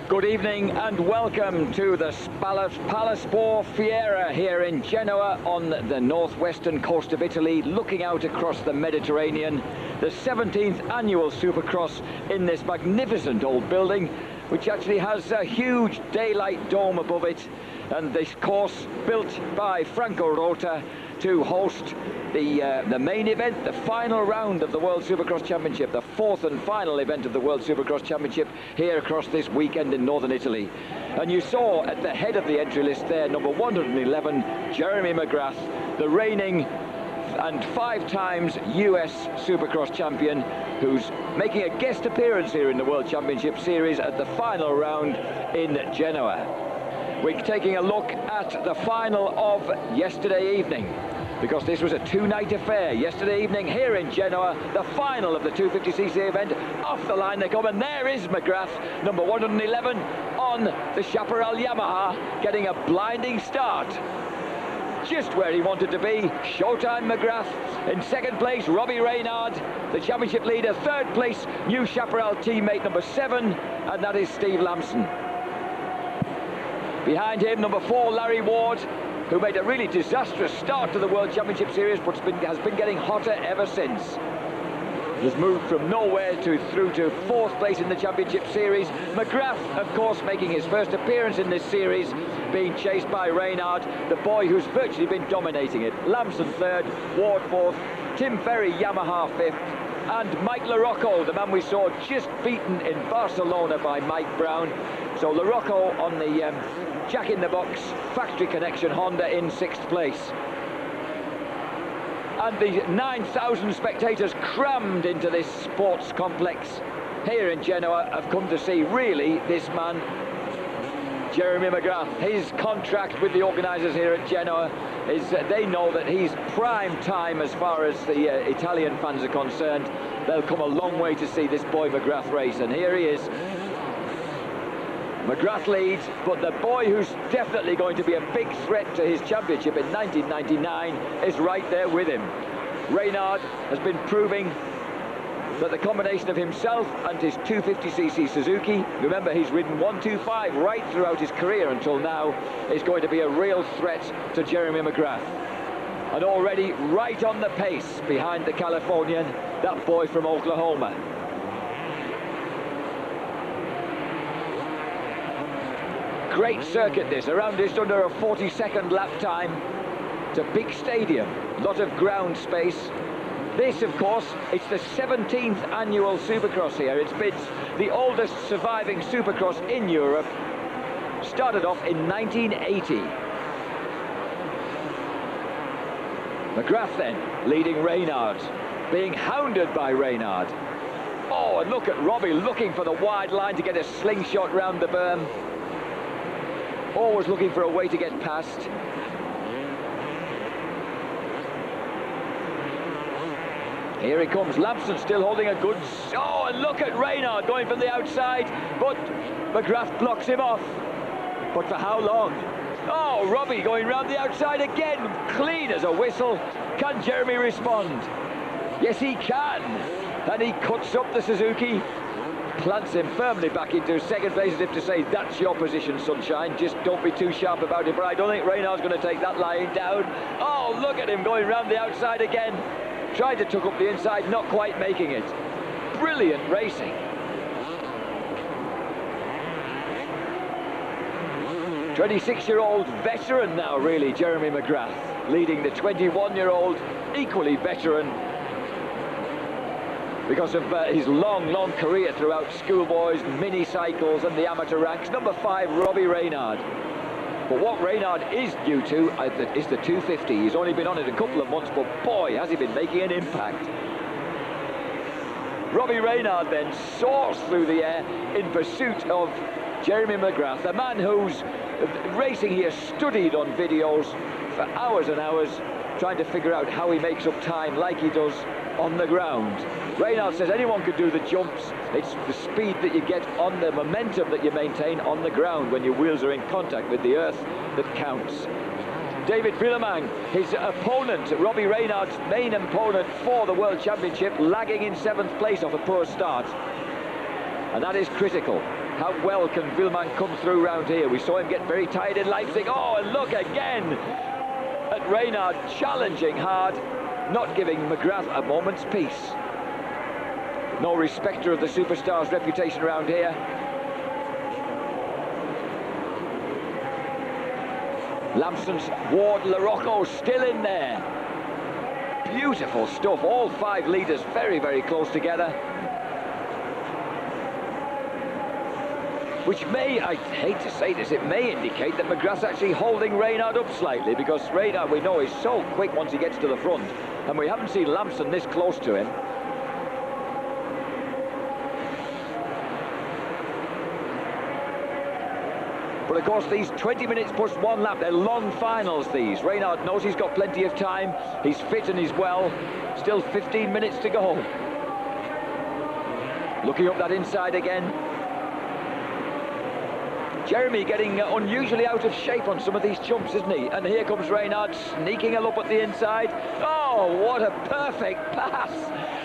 Good evening and welcome to the Palasport Fiera here in Genoa on the northwestern coast of Italy, looking out across the Mediterranean. The 17th annual Supercross in this magnificent old building, which actually has a huge daylight dome above it, and this course built by Franco Rota to host the main event, the final round of the World Supercross Championship, the fourth and final event of the World Supercross Championship here across this weekend in northern Italy. And you saw at the head of the entry list there, number 111, Jeremy McGrath, the reigning and 5 times US Supercross champion, who's making a guest appearance here in the World Championship Series at the final round in Genoa. We're taking a look at the final of yesterday evening, because this was a 2-night affair. Yesterday evening here in Genoa, the final of the 250cc event. Off the line they come, and there is McGrath, number 111, on the Chaparral Yamaha, getting a blinding start. Just where he wanted to be. Showtime McGrath. In second place, Robbie Reynard, the championship leader. Third place, new Chaparral teammate number 7, and that is Steve Larson. Behind him, number 4, Larry Ward, who made a really disastrous start to the World Championship Series, but has been getting hotter ever since. He's moved from nowhere through to 4th place in the Championship Series. McGrath, of course, making his first appearance in this series, being chased by Reynard, the boy who's virtually been dominating it. Larson 3rd, Ward 4th, Tim Ferry Yamaha 5th, and Mike Larocco, the man we saw just beaten in Barcelona by Mike Brown. So Larocco on the Jack-in-the-Box factory connection Honda in 6th place. And the 9,000 spectators crammed into this sports complex here in Genoa have come to see, really, this man, Jeremy McGrath. His contract with the organisers here at Genoa is they know that he's prime time as far as the Italian fans are concerned. They'll come a long way to see this boy McGrath race, and here he is. McGrath leads, but the boy who's definitely going to be a big threat to his championship in 1999 is right there with him. Reynard has been proving that the combination of himself and his 250cc Suzuki, remember he's ridden 125 right throughout his career until now, is going to be a real threat to Jeremy McGrath. And already right on the pace behind the Californian, that boy from Oklahoma. Great circuit this, around just under a 40-second lap time. It's a big stadium, a lot of ground space. This, of course, it's the 17th annual Supercross here. It's been the oldest surviving Supercross in Europe. Started off in 1980. McGrath then leading Reynard, being hounded by Reynard. Oh, and look at Robbie looking for the wide line to get a slingshot round the berm. Always looking for a way to get past. Here he comes, Larson still holding a good... Oh, and look at Reynard going from the outside, but McGrath blocks him off. But for how long? Oh, Robbie going round the outside again, clean as a whistle. Can Jeremy respond? Yes, he can. And he cuts up the Suzuki, plants him firmly back into second place, as if to say, that's your position, sunshine, just don't be too sharp about it. But I don't think Reynard's going to take that lying down. Oh, look at him going round the outside again. Tried to tuck up the inside, not quite making it. Brilliant racing. "26-year-old veteran now, really, Jeremy McGrath, leading the 21-year-old, equally veteran, because of his long career throughout schoolboys, mini cycles and the amateur ranks. Number 5, Robbie Reynard. But what Reynard is due to is the 250. He's only been on it a couple of months, but boy, has he been making an impact. Robbie Reynard then soars through the air in pursuit of Jeremy McGrath, the man who's racing here, studied on videos for hours and hours, trying to figure out how he makes up time like he does on the ground. Reynard says anyone could do the jumps. It's the speed that you get on the momentum that you maintain on the ground when your wheels are in contact with the earth that counts. David Villemang, his opponent, Robbie Reynard's main opponent for the World Championship, lagging in 7th place off a poor start. and that is critical. How well can Willemang come through round here? We saw him get very tired in Leipzig. Oh, and look again at Reynard challenging hard, not giving McGrath a moment's peace. No respecter of the superstar's reputation around here. Lampson's Ward, Larocco still in there. Beautiful stuff. All 5 leaders very, very close together. Which may, I hate to say this, it may indicate that McGrath's actually holding Reynard up slightly, because Reynard, we know, is so quick once he gets to the front, and we haven't seen Lampson this close to him. But of course, these 20 minutes plus 1 lap, they're long finals, these. Reynard knows he's got plenty of time. He's fit and he's well. Still 15 minutes to go. Looking up that inside again. Jeremy getting unusually out of shape on some of these jumps, isn't he? And here comes Reynard sneaking a look at the inside. Oh, what a perfect pass!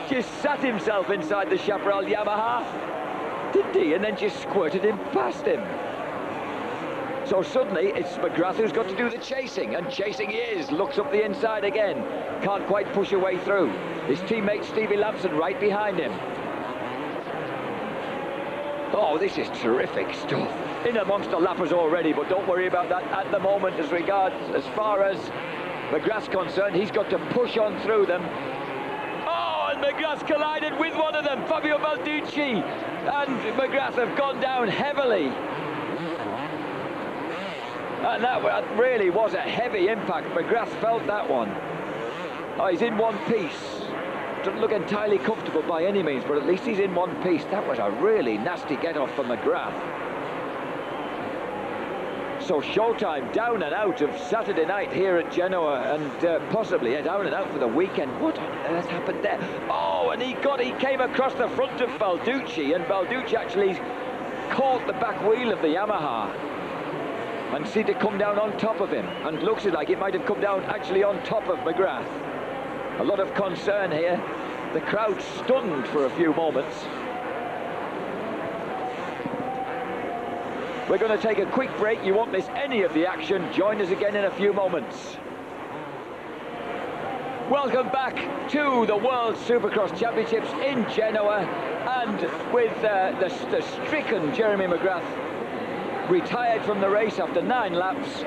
Just sat himself inside the Chaparral Yamaha, didn't he? And then just squirted him past him. So suddenly it's McGrath who's got to do the chasing, and chasing he is. Looks up the inside again. Can't quite push a way through. His teammate Stevie Lampson right behind him. Oh, this is terrific stuff. In amongst the lappers already, but don't worry about that at the moment as regards, as far as McGrath's concerned. He's got to push on through them. Oh, and McGrath's collided with one of them, Fabio Balducci, and McGrath have gone down heavily. And that really was a heavy impact. McGrath felt that one. Oh, he's in one piece. Doesn't look entirely comfortable by any means, but at least he's in one piece. That was a really nasty get-off for McGrath. So showtime down and out of Saturday night here at Genoa, and possibly down and out for the weekend. What on earth happened there? Oh, and he came across the front of Balducci, and Balducci actually caught the back wheel of the Yamaha and seemed to come down on top of him, and looks like it might have come down actually on top of McGrath. A lot of concern here. The crowd stunned for a few moments. We're going to take a quick break. You won't miss any of the action. Join us again in a few moments. Welcome back to the World Supercross Championships in Genoa, and with the stricken Jeremy McGrath retired from the race after 9 laps,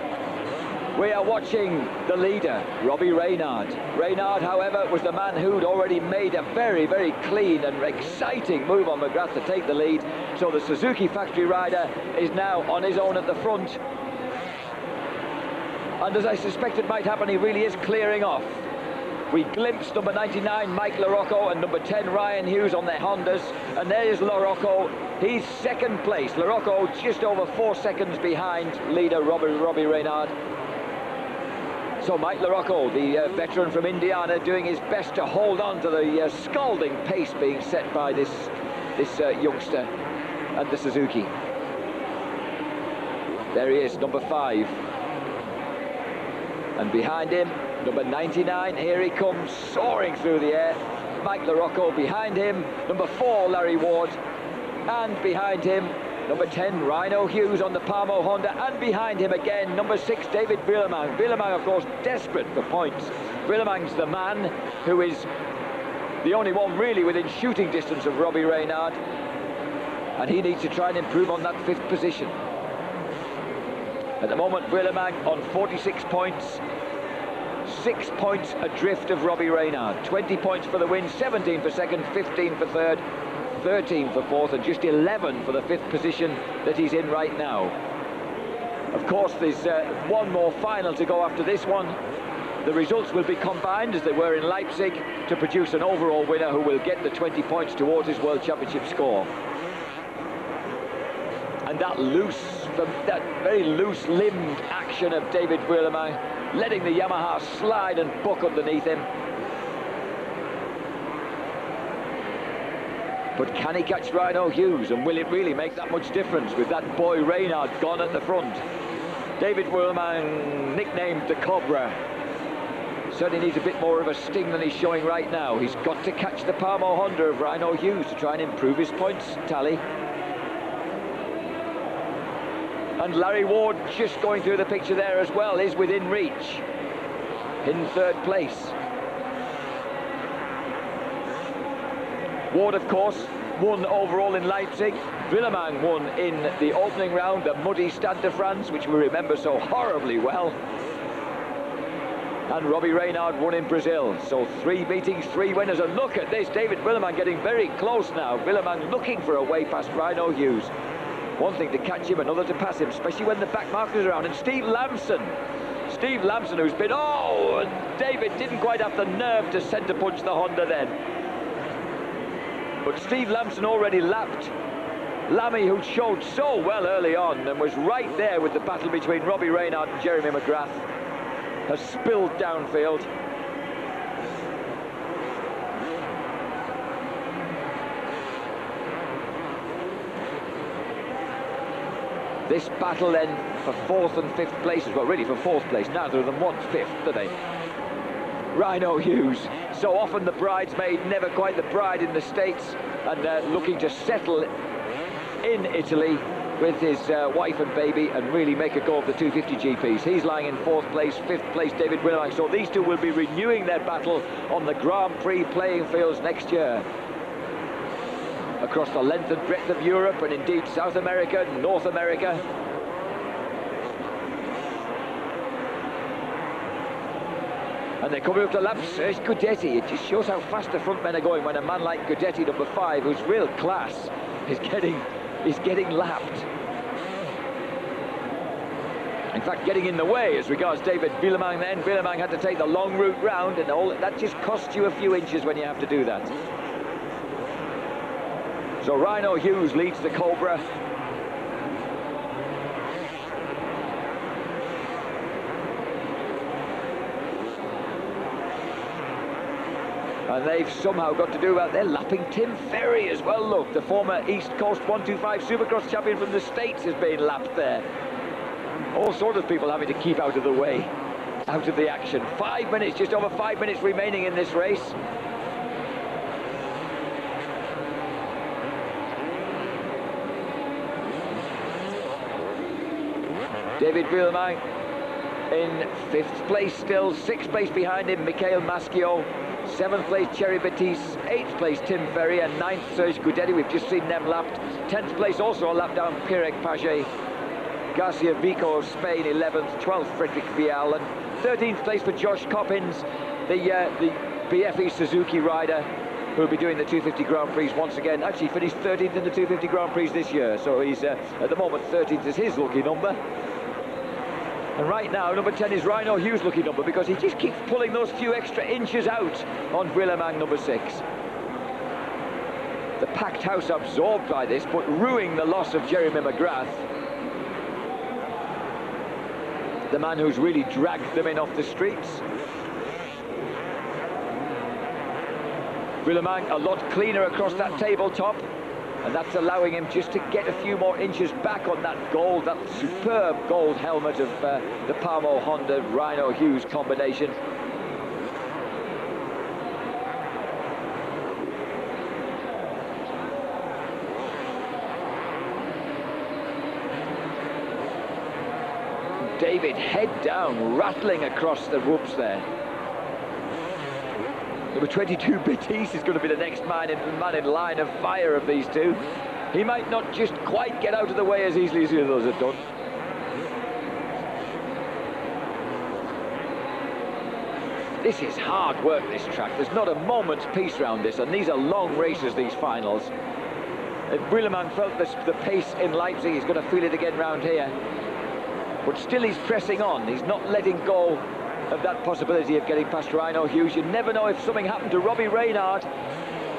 we are watching the leader, Robbie Reynard. Reynard, however, was the man who'd already made a very, very clean and exciting move on McGrath to take the lead. So the Suzuki factory rider is now on his own at the front. And as I suspected might happen, he really is clearing off. We glimpsed number 99, Mike Larocco, and number 10, Ryan Hughes on their Hondas. And there's Larocco. He's second place. Larocco just over 4 seconds behind leader Robbie Reynard. So Mike Larocco, the veteran from Indiana, doing his best to hold on to the scalding pace being set by this youngster and the Suzuki. There he is, number 5. And behind him, number 99, here he comes, soaring through the air. Mike Larocco behind him, number 4, Larry Ward. And behind him, number 10, Rhino Hughes on the Palmo Honda, and behind him again, number 6, David Willemang. Willemang, of course, desperate for points. Willemang's the man who is the only one really within shooting distance of Robbie Reynard, and he needs to try and improve on that 5th position. At the moment, Willemang on 46 points, 6 points adrift of Robbie Reynard. 20 points for the win, 17 for second, 15 for third, 13 for fourth, and just 11 for the 5th position that he's in right now. Of course, there's one more final to go after this one. The results will be combined, as they were in Leipzig, to produce an overall winner who will get the 20 points towards his World Championship score. And that very loose-limbed action of David Willemang, letting the Yamaha slide and buck underneath him. But can he catch Rhino Hughes, and will it really make that much difference with that boy Reynard gone at the front? David Willemang, nicknamed the Cobra, certainly needs a bit more of a sting than he's showing right now. He's got to catch the Palmo Honda of Rhino Hughes to try and improve his points tally. And Larry Ward, just going through the picture there as well, is within reach in third place. Ward, of course, won overall in Leipzig. Willemang won in the opening round, the muddy Stade de France, which we remember so horribly well. And Robbie Reynard won in Brazil. So 3 meetings, 3 winners. And look at this, David Willemang getting very close now. Willemang looking for a way past Rhino Hughes. One thing to catch him, another to pass him, especially when the back markers are around. And Steve Lamson, who's been, and David didn't quite have the nerve to centre punch the Honda then. But Steve Lamson already lapped Lammy, who showed so well early on and was right there with the battle between Robbie Reynard and Jeremy McGrath, has spilled downfield. This battle then for 4th and 5th places, well really for 4th place, neither of them want 5th, do they? Rhino Hughes, so often the bridesmaid, never quite the bride in the States, and looking to settle in Italy with his wife and baby and really make a go of the 250 GPs. He's lying in 4th place, 5th place David Willemang. So these two will be renewing their battle on the Grand Prix playing fields next year. Across the length and breadth of Europe and indeed South America, North America. And they're coming up to laps. There's Guidetti. It just shows how fast the front men are going when a man like Guidetti, number 5, who's real class, is getting lapped. In fact, getting in the way as regards David Willemang then. Willemang had to take the long route round, and all that just costs you a few inches when you have to do that. So Rhino Hughes leads the Cobra. And they've somehow got to do that. They're lapping Tim Ferry as well, look. The former East Coast 125 Supercross champion from the States has been lapped there. All sorts of people having to keep out of the way, out of the action. 5 minutes, just over 5 minutes remaining in this race. David Willemang in 5th place still, 6th place behind him, Mikhail Maschio. 7th place, Thierry Batiste. 8th place, Tim Ferry. And 9th, Serge Guidetti. We've just seen them lapped. 10th place, also a lap down, Pirek Paget. Garcia Vico of Spain, 11th. 12th, Frederick Vial. And 13th place for Josh Coppins, the BFE Suzuki rider, who will be doing the 250 Grand Prix once again. Actually finished 13th in the 250 Grand Prix this year. So he's, at the moment, 13th is his lucky number. And right now, number 10 is Rhino Hughes' lucky number, because he just keeps pulling those few extra inches out on Willemang, number 6. The packed house absorbed by this, but ruining the loss of Jeremy McGrath. The man who's really dragged them in off the streets. Willemang a lot cleaner across that tabletop. And that's allowing him just to get a few more inches back on that gold, that superb gold helmet of the Palmo Honda Rhino Hughes combination. David head down, rattling across the whoops there. Number 22, Batiste, is going to be the next man in line of fire of these two. He might not just quite get out of the way as easily as the others have done. This is hard work, this track. There's not a moment's peace around this, and these are long races, these finals. If Willemang felt the pace in Leipzig, he's going to feel it again round here. But still he's pressing on. He's not letting go of that possibility of getting past Rhino Hughes. You never know, if something happened to Robbie Reynard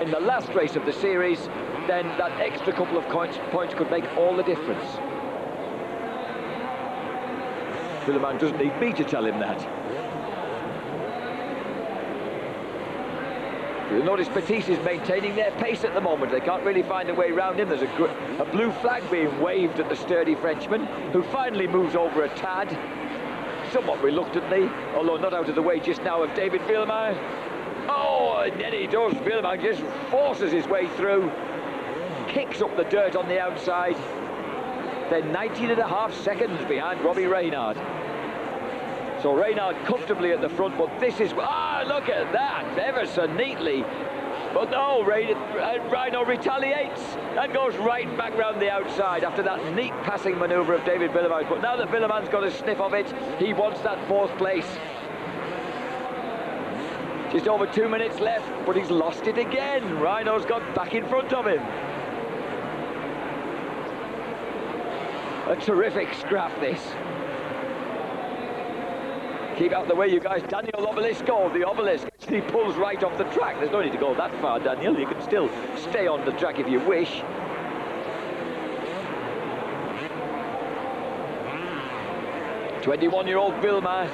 in the last race of the series, then that extra couple of points could make all the difference. Willemang doesn't need me to tell him that. You'll notice Batiste is maintaining their pace at the moment. They can't really find a way around him. There's a blue flag being waved at the sturdy Frenchman, who finally moves over a tad, somewhat reluctantly, although not out of the way just now of David Willemang. Oh, and then he does. Willemang just forces his way through, kicks up the dirt on the outside. They're 19.5 seconds behind Robbie Reynard. So Reynard comfortably at the front, but this is... Ah, look at that, ever so neatly. But no, Rhino retaliates and goes right back round the outside after that neat passing manoeuvre of David Willemijn. But now that Willemijn's got a sniff of it, he wants that 4th place. Just over 2 minutes left, but he's lost it again. Rhino's got back in front of him. A terrific scrap, this. Keep out the way, you guys. Daniel Obelisco, the obelisk. He pulls right off the track. There's no need to go that far, Daniel. You can still stay on the track if you wish. "21-year-old Willemijn.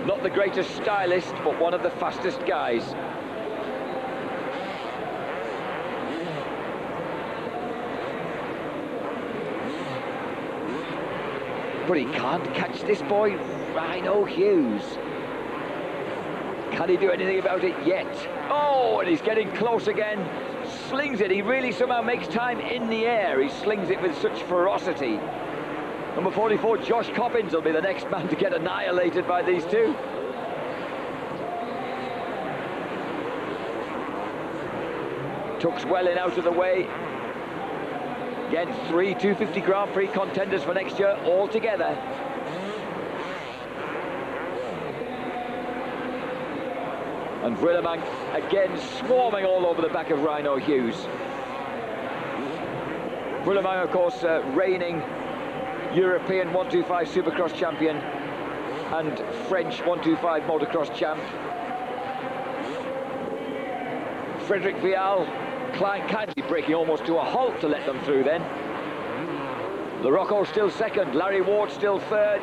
Not the greatest stylist, but one of the fastest guys. But he can't catch this boy, Rhino Hughes. Can he do anything about it yet? Oh, and he's getting close again. Slings it. He really somehow makes time in the air. He slings it with such ferocity. Number 44, Josh Coppins, will be the next man to get annihilated by these two. Tucks well in out of the way. Again, 3 250 Grand Prix contenders for next year all together. And Willemijn again swarming all over the back of Rhino Hughes. Willemijn, of course, reigning European 125 Supercross champion and French 125 motocross champ. Frederick Vial, Klein kindly breaking almost to a halt to let them through then. Larocco still second, Larry Ward still third.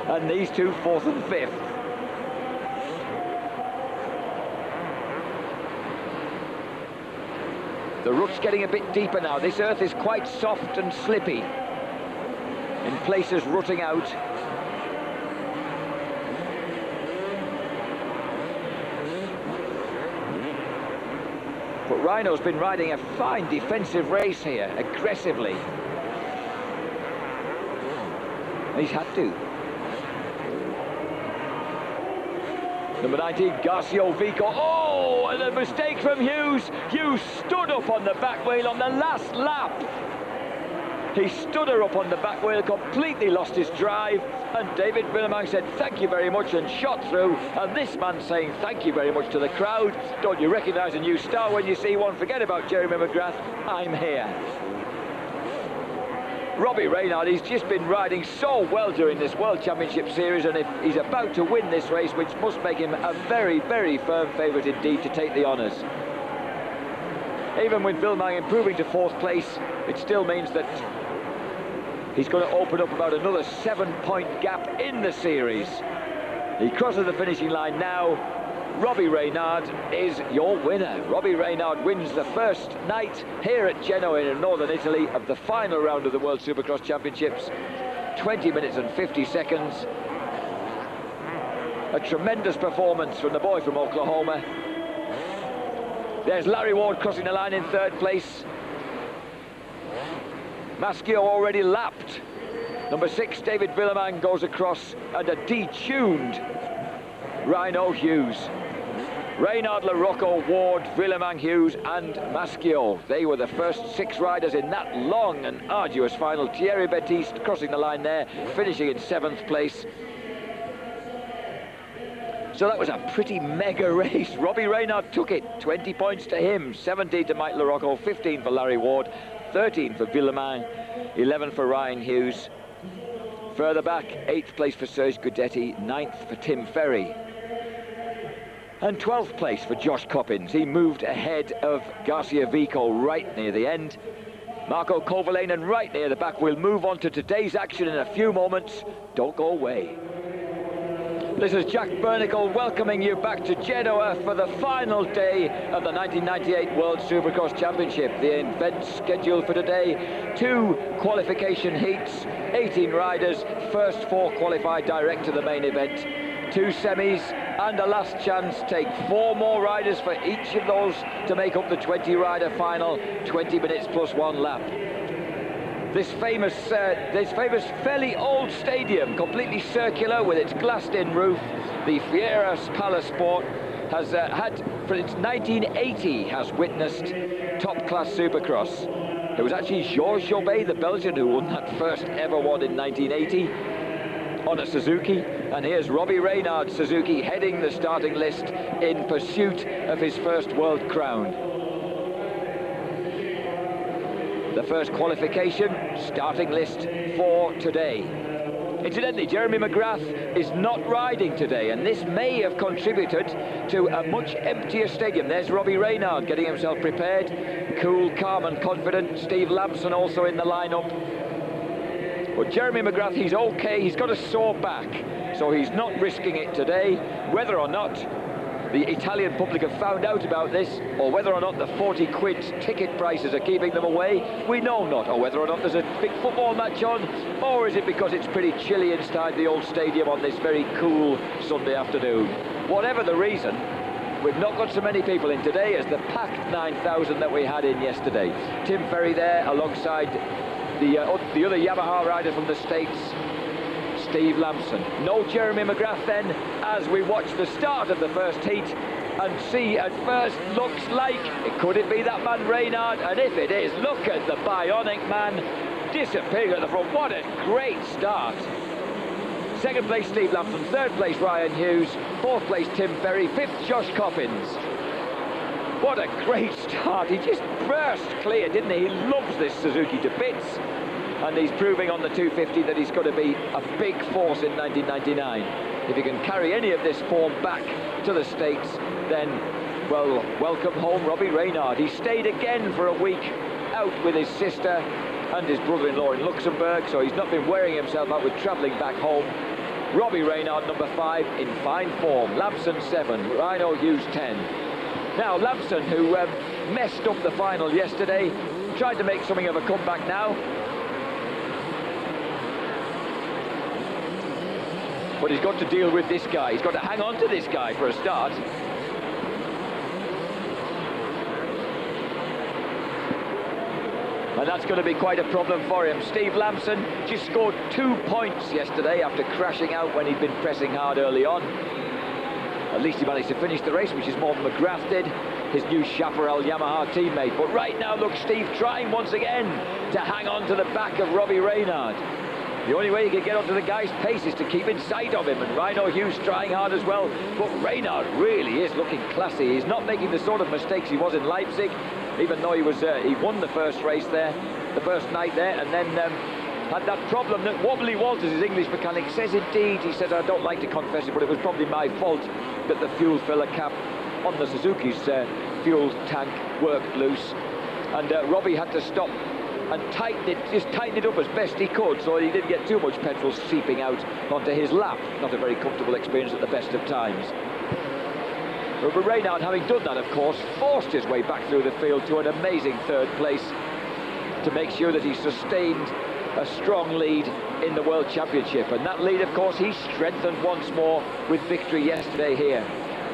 And these two 4th and 5th. The rut's getting a bit deeper now. This earth is quite soft and slippy. In places rutting out. But Rhino's been riding a fine defensive race here, aggressively. He's had to. Number 19, Garcia Vico. Oh, and a mistake from Hughes. Hughes stood up on the back wheel on the last lap. He stood her up on the back wheel, completely lost his drive, and David Willemijn said thank you very much and shot through. And this man saying thank you very much to the crowd. Don't you recognise a new star when you see one? Forget about Jeremy McGrath, I'm here. Robbie Reynard, he's just been riding so well during this World Championship Series, and if he's about to win this race, which must make him a very, very firm favourite indeed to take the honours. Even with Willemijn improving to 4th place, it still means that he's going to open up about another 7-point gap in the series. He crosses the finishing line now. Robbie Reynard is your winner. Robbie Reynard wins the first night here at Genoa in northern Italy of the final round of the World Supercross Championships. 20 minutes and 50 seconds. A tremendous performance from the boy from Oklahoma. There's Larry Ward crossing the line in 3rd place. Maschio already lapped. Number 6, David Willemijn, goes across, and a detuned Rhino Hughes. Reynard, Larocco, Ward, Willemijn, Hughes and Maschio. They were the first 6 riders in that long and arduous final. Thierry Baptiste crossing the line there, finishing in 7th place. So that was a pretty mega race. Robbie Reynard took it. 20 points to him, 17 to Mike Larocco, 15 for Larry Ward, 13 for Willemijn, 11 for Ryan Hughes. Further back, 8th place for Serge Gudetti, 9th for Tim Ferry. And 12th place for Josh Coppins. He moved ahead of Garcia Vico right near the end. Marco Kovalainen right near the back. We'll move on to today's action in a few moments. Don't go away. This is Jack Bernicle welcoming you back to Genoa for the final day of the 1998 World Supercross Championship. The event scheduled for today, 2 qualification heats, 18 riders, first 4 qualified direct to the main event. 2 semis and a last chance. Take 4 more riders for each of those to make up the 20-rider final, 20 minutes plus 1 lap. This famous fairly old stadium, completely circular with its glassed-in roof, the Fiera Palasport, has had, since 1980, has witnessed top-class Supercross. It was actually Georges Jobet, the Belgian, who won that first ever one in 1980 on a Suzuki. And here's Robbie Reynard Suzuki heading the starting list in pursuit of his first world crown. The first qualification starting list for today. Incidentally, Jeremy McGrath is not riding today, and this may have contributed to a much emptier stadium. There's Robbie Reynard getting himself prepared, cool, calm and confident. Steve Larson also in the lineup. But Jeremy McGrath, he's okay, he's got a sore back, so he's not risking it today. Whether or not the Italian public have found out about this, or whether or not the 40 quid ticket prices are keeping them away, we know not. Or whether or not there's a big football match on, or is it because it's pretty chilly inside the old stadium on this very cool Sunday afternoon. Whatever the reason, we've not got so many people in today as the packed 9,000 that we had in yesterday. Tim Ferry there alongside the other Yamaha rider from the States, Steve Lamson. No Jeremy McGrath then, as we watch the start of the first heat and see at first looks like could it be that man Reynard? And if it is, look at the bionic man disappearing at the front. What a great start. Second place Steve Lamson, third place Ryan Hughes, fourth place Tim Ferry, fifth Josh Coppins. What a great start. He just burst clear, didn't he? He loves this Suzuki to bits. And he's proving on the 250 that he's got to be a big force in 1999. If he can carry any of this form back to the States, then, well, welcome home Robbie Reynard. He stayed again for a week out with his sister and his brother-in-law in Luxembourg, so he's not been wearing himself out with travelling back home. Robbie Reynard, number 5, in fine form. Lamson, 7. Rhino Hughes, 10. Now, Lamson, who messed up the final yesterday, tried to make something of a comeback now. But he's got to deal with this guy. He's got to hang on to this guy for a start. And that's going to be quite a problem for him. Steve Lamson just scored 2 points yesterday after crashing out when he'd been pressing hard early on. At least he managed to finish the race, which is more than McGrath did, his new Chaparral Yamaha teammate. But right now, look, Steve trying once again to hang on to the back of Robbie Reynard. The only way he can get onto the guy's pace is to keep in sight of him, and Rhino Hughes trying hard as well. But Reynard really is looking classy. He's not making the sort of mistakes he was in Leipzig, even though he won the first race there, the first night there, and then had that problem that Wobbly Walters, his English mechanic, says indeed. He says, I don't like to confess it, but it was probably my fault that the fuel filler cap on the Suzuki's fuel tank worked loose, and Robbie had to stop and just tighten it up as best he could, so he didn't get too much petrol seeping out onto his lap. Not a very comfortable experience at the best of times. But Reynard, having done that, of course, forced his way back through the field to an amazing third place to make sure that he sustained a strong lead in the World Championship. And that lead, of course, he strengthened once more with victory yesterday here.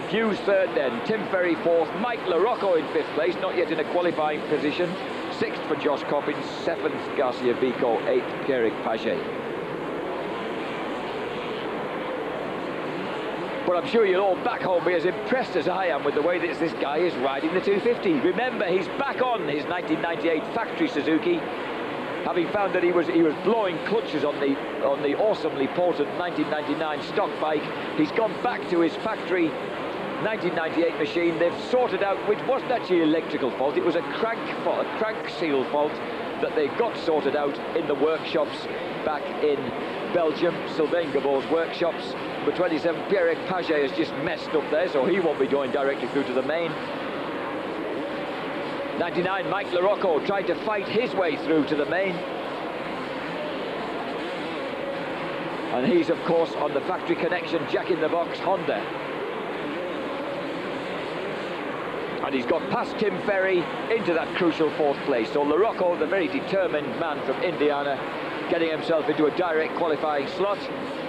Hughes third then, Tim Ferry fourth, Mike Larocco in fifth place, not yet in a qualifying position. Sixth for Josh Coppins, seventh Garcia Vico, eighth Pierrick Paget. But I'm sure you'll all back home be as impressed as I am with the way that this guy is riding the 250. Remember, he's back on his 1998 factory Suzuki, having found that he was blowing clutches on the awesomely potent 1999 stock bike. He's gone back to his factory 1998 machine. They've sorted out, which wasn't actually an electrical fault, it was a crank seal fault that they got sorted out in the workshops back in Belgium, Sylvain Gabour's workshops. But 27, Pierrick Paget has just messed up there, so he won't be going directly through to the main. 99, Mike Larocco tried to fight his way through to the main. And he's, of course, on the factory connection, jack-in-the-box Honda. And he's got past Tim Ferry into that crucial fourth place. So Larocco, the very determined man from Indiana, getting himself into a direct qualifying slot,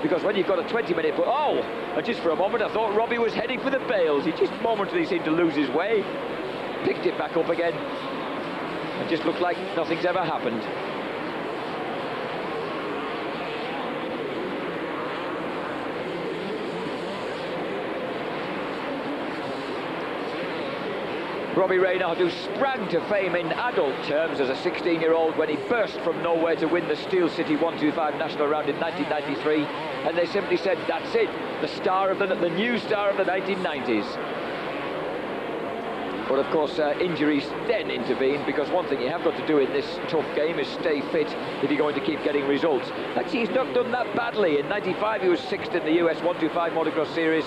because when you've got a 20-minute... and just for a moment I thought Robbie was heading for the bails. He just momentarily seemed to lose his way, picked it back up again, and just looked like nothing's ever happened. Robbie Reynard, who sprang to fame in adult terms as a 16-year-old when he burst from nowhere to win the Steel City 125 national round in 1993, and they simply said, that's it, the new star of the 1990s. But of course, injuries then intervened, because one thing you have got to do in this tough game is stay fit if you're going to keep getting results. Actually, he's not done that badly. In 95, he was 6th in the US 125 Motocross Series,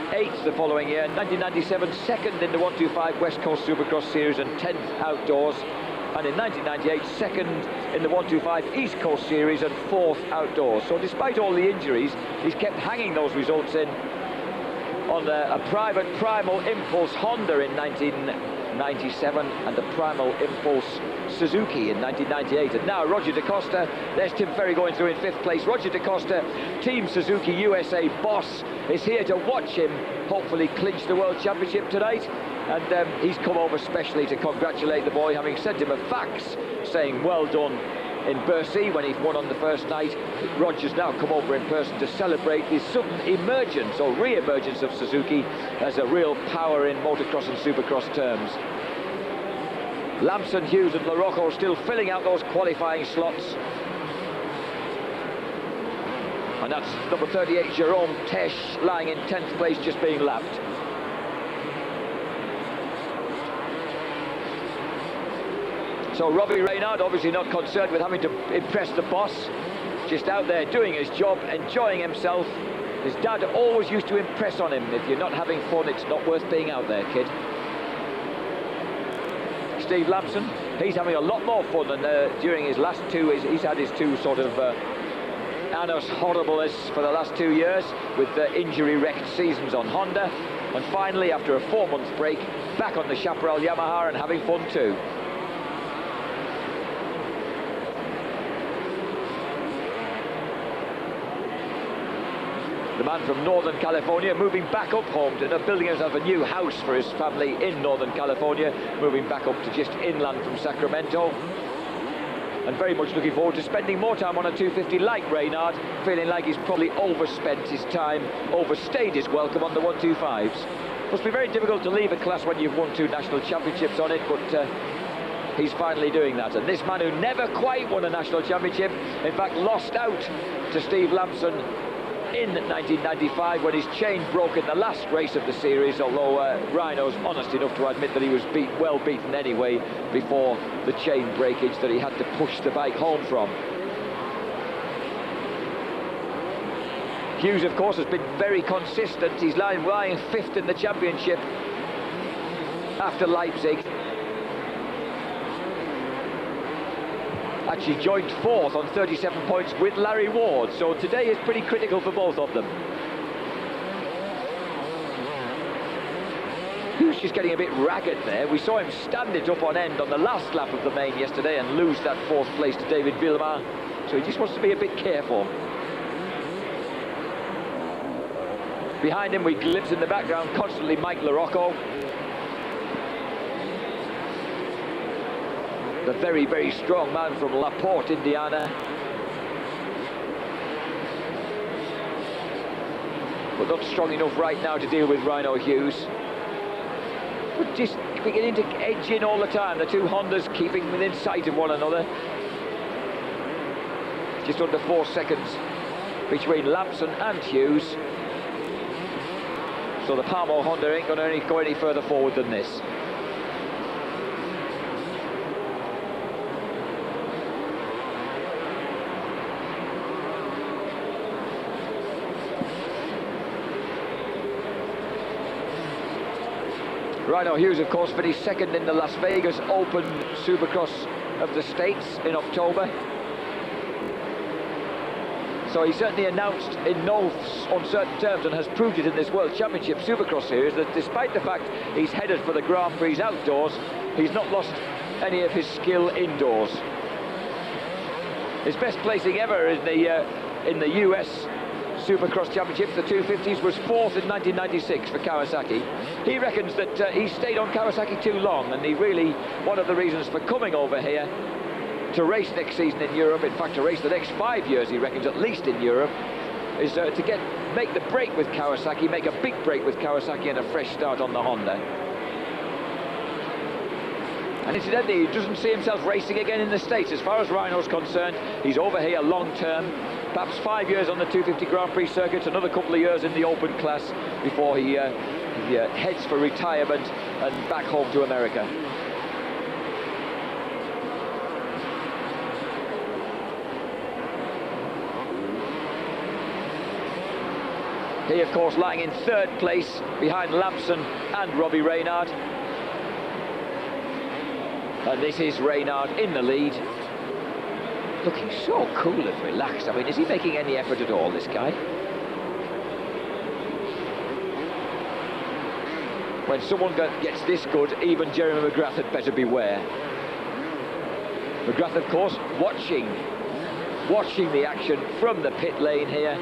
8th the following year. In 1997, 2nd in the 125 West Coast Supercross Series and 10th outdoors. And in 1998, 2nd in the 125 East Coast Series and 4th outdoors. So despite all the injuries, he's kept hanging those results in on a private Primal Impulse Honda in 1997 and the Primal Impulse Suzuki in 1998. And now Roger Decoster, there's Tim Ferry going through in 5th place. Roger Decoster, Team Suzuki USA boss, is here to watch him hopefully clinch the World Championship tonight. And he's come over specially to congratulate the boy, having sent him a fax saying well done in Bercy when he won on the first night. Roger's now come over in person to celebrate the sudden emergence or re-emergence of Suzuki as a real power in motocross and supercross terms. Larson, Hughes and Larocco still filling out those qualifying slots. And that's number 38, Jerome Tesh, lying in 10th place, just being lapped. So Robbie Reynard obviously not concerned with having to impress the boss, just out there doing his job, enjoying himself. His dad always used to impress on him, if you're not having fun, it's not worth being out there, kid. Steve Larson, he's having a lot more fun than during his last two. He's had his two sort of annus horribilis for the last 2 years, with injury-wrecked seasons on Honda. And finally, after a 4-month break, back on the Chaparral Yamaha and having fun too. The man from Northern California moving back up home to building himself a new house for his family in Northern California, moving back up to just inland from Sacramento. And very much looking forward to spending more time on a 250 like Reynard, feeling like he's probably overspent his time, overstayed his welcome on the 125s. Must be very difficult to leave a class when you've won 2 national championships on it, but he's finally doing that. And this man who never quite won a national championship, in fact lost out to Steve Larson in 1995 when his chain broke in the last race of the series, although Rhino's honest enough to admit that he was well beaten anyway before the chain breakage that he had to push the bike home from. Hughes, of course, has been very consistent. He's lying 5th in the championship after Leipzig. Actually joined 4th on 37 points with Larry Ward, so today is pretty critical for both of them. Hughes just getting a bit ragged there. We saw him stand it up on end on the last lap of the main yesterday and lose that 4th place to David Villemar, so he just wants to be a bit careful. Behind him we glimpse in the background constantly Mike Larocco. The very, very strong man from La Porte, Indiana. But not strong enough right now to deal with Rhino Hughes. But just beginning to edge in all the time. The two Hondas keeping within sight of one another. Just under 4 seconds between Larson and Hughes. So the Palmo Honda ain't going to go any further forward than this. Rhino Hughes, of course, finished 2nd in the Las Vegas Open Supercross of the States in October. So he certainly announced in no uncertain terms, and has proved it in this World Championship Supercross Series, that despite the fact he's headed for the Grand Prix outdoors, he's not lost any of his skill indoors. His best placing ever in the US Supercross Championships, the 250s, was 4th in 1996 for Kawasaki. He reckons that he stayed on Kawasaki too long, and he really, one of the reasons for coming over here to race next season in Europe, in fact to race the next 5 years, he reckons, at least in Europe, is to make the break with Kawasaki, make a big break with Kawasaki and a fresh start on the Honda. And incidentally, he doesn't see himself racing again in the States. As far as Rhino's concerned, he's over here long term, perhaps 5 years on the 250 Grand Prix circuit, another couple of years in the open class before he heads for retirement and back home to America. He, of course, lying in 3rd place behind Larson and Robbie Reynard. And this is Reynard in the lead. Looking so cool and relaxed. I mean, is he making any effort at all, this guy? When someone gets this good, even Jeremy McGrath had better beware. McGrath, of course, watching the action from the pit lane here.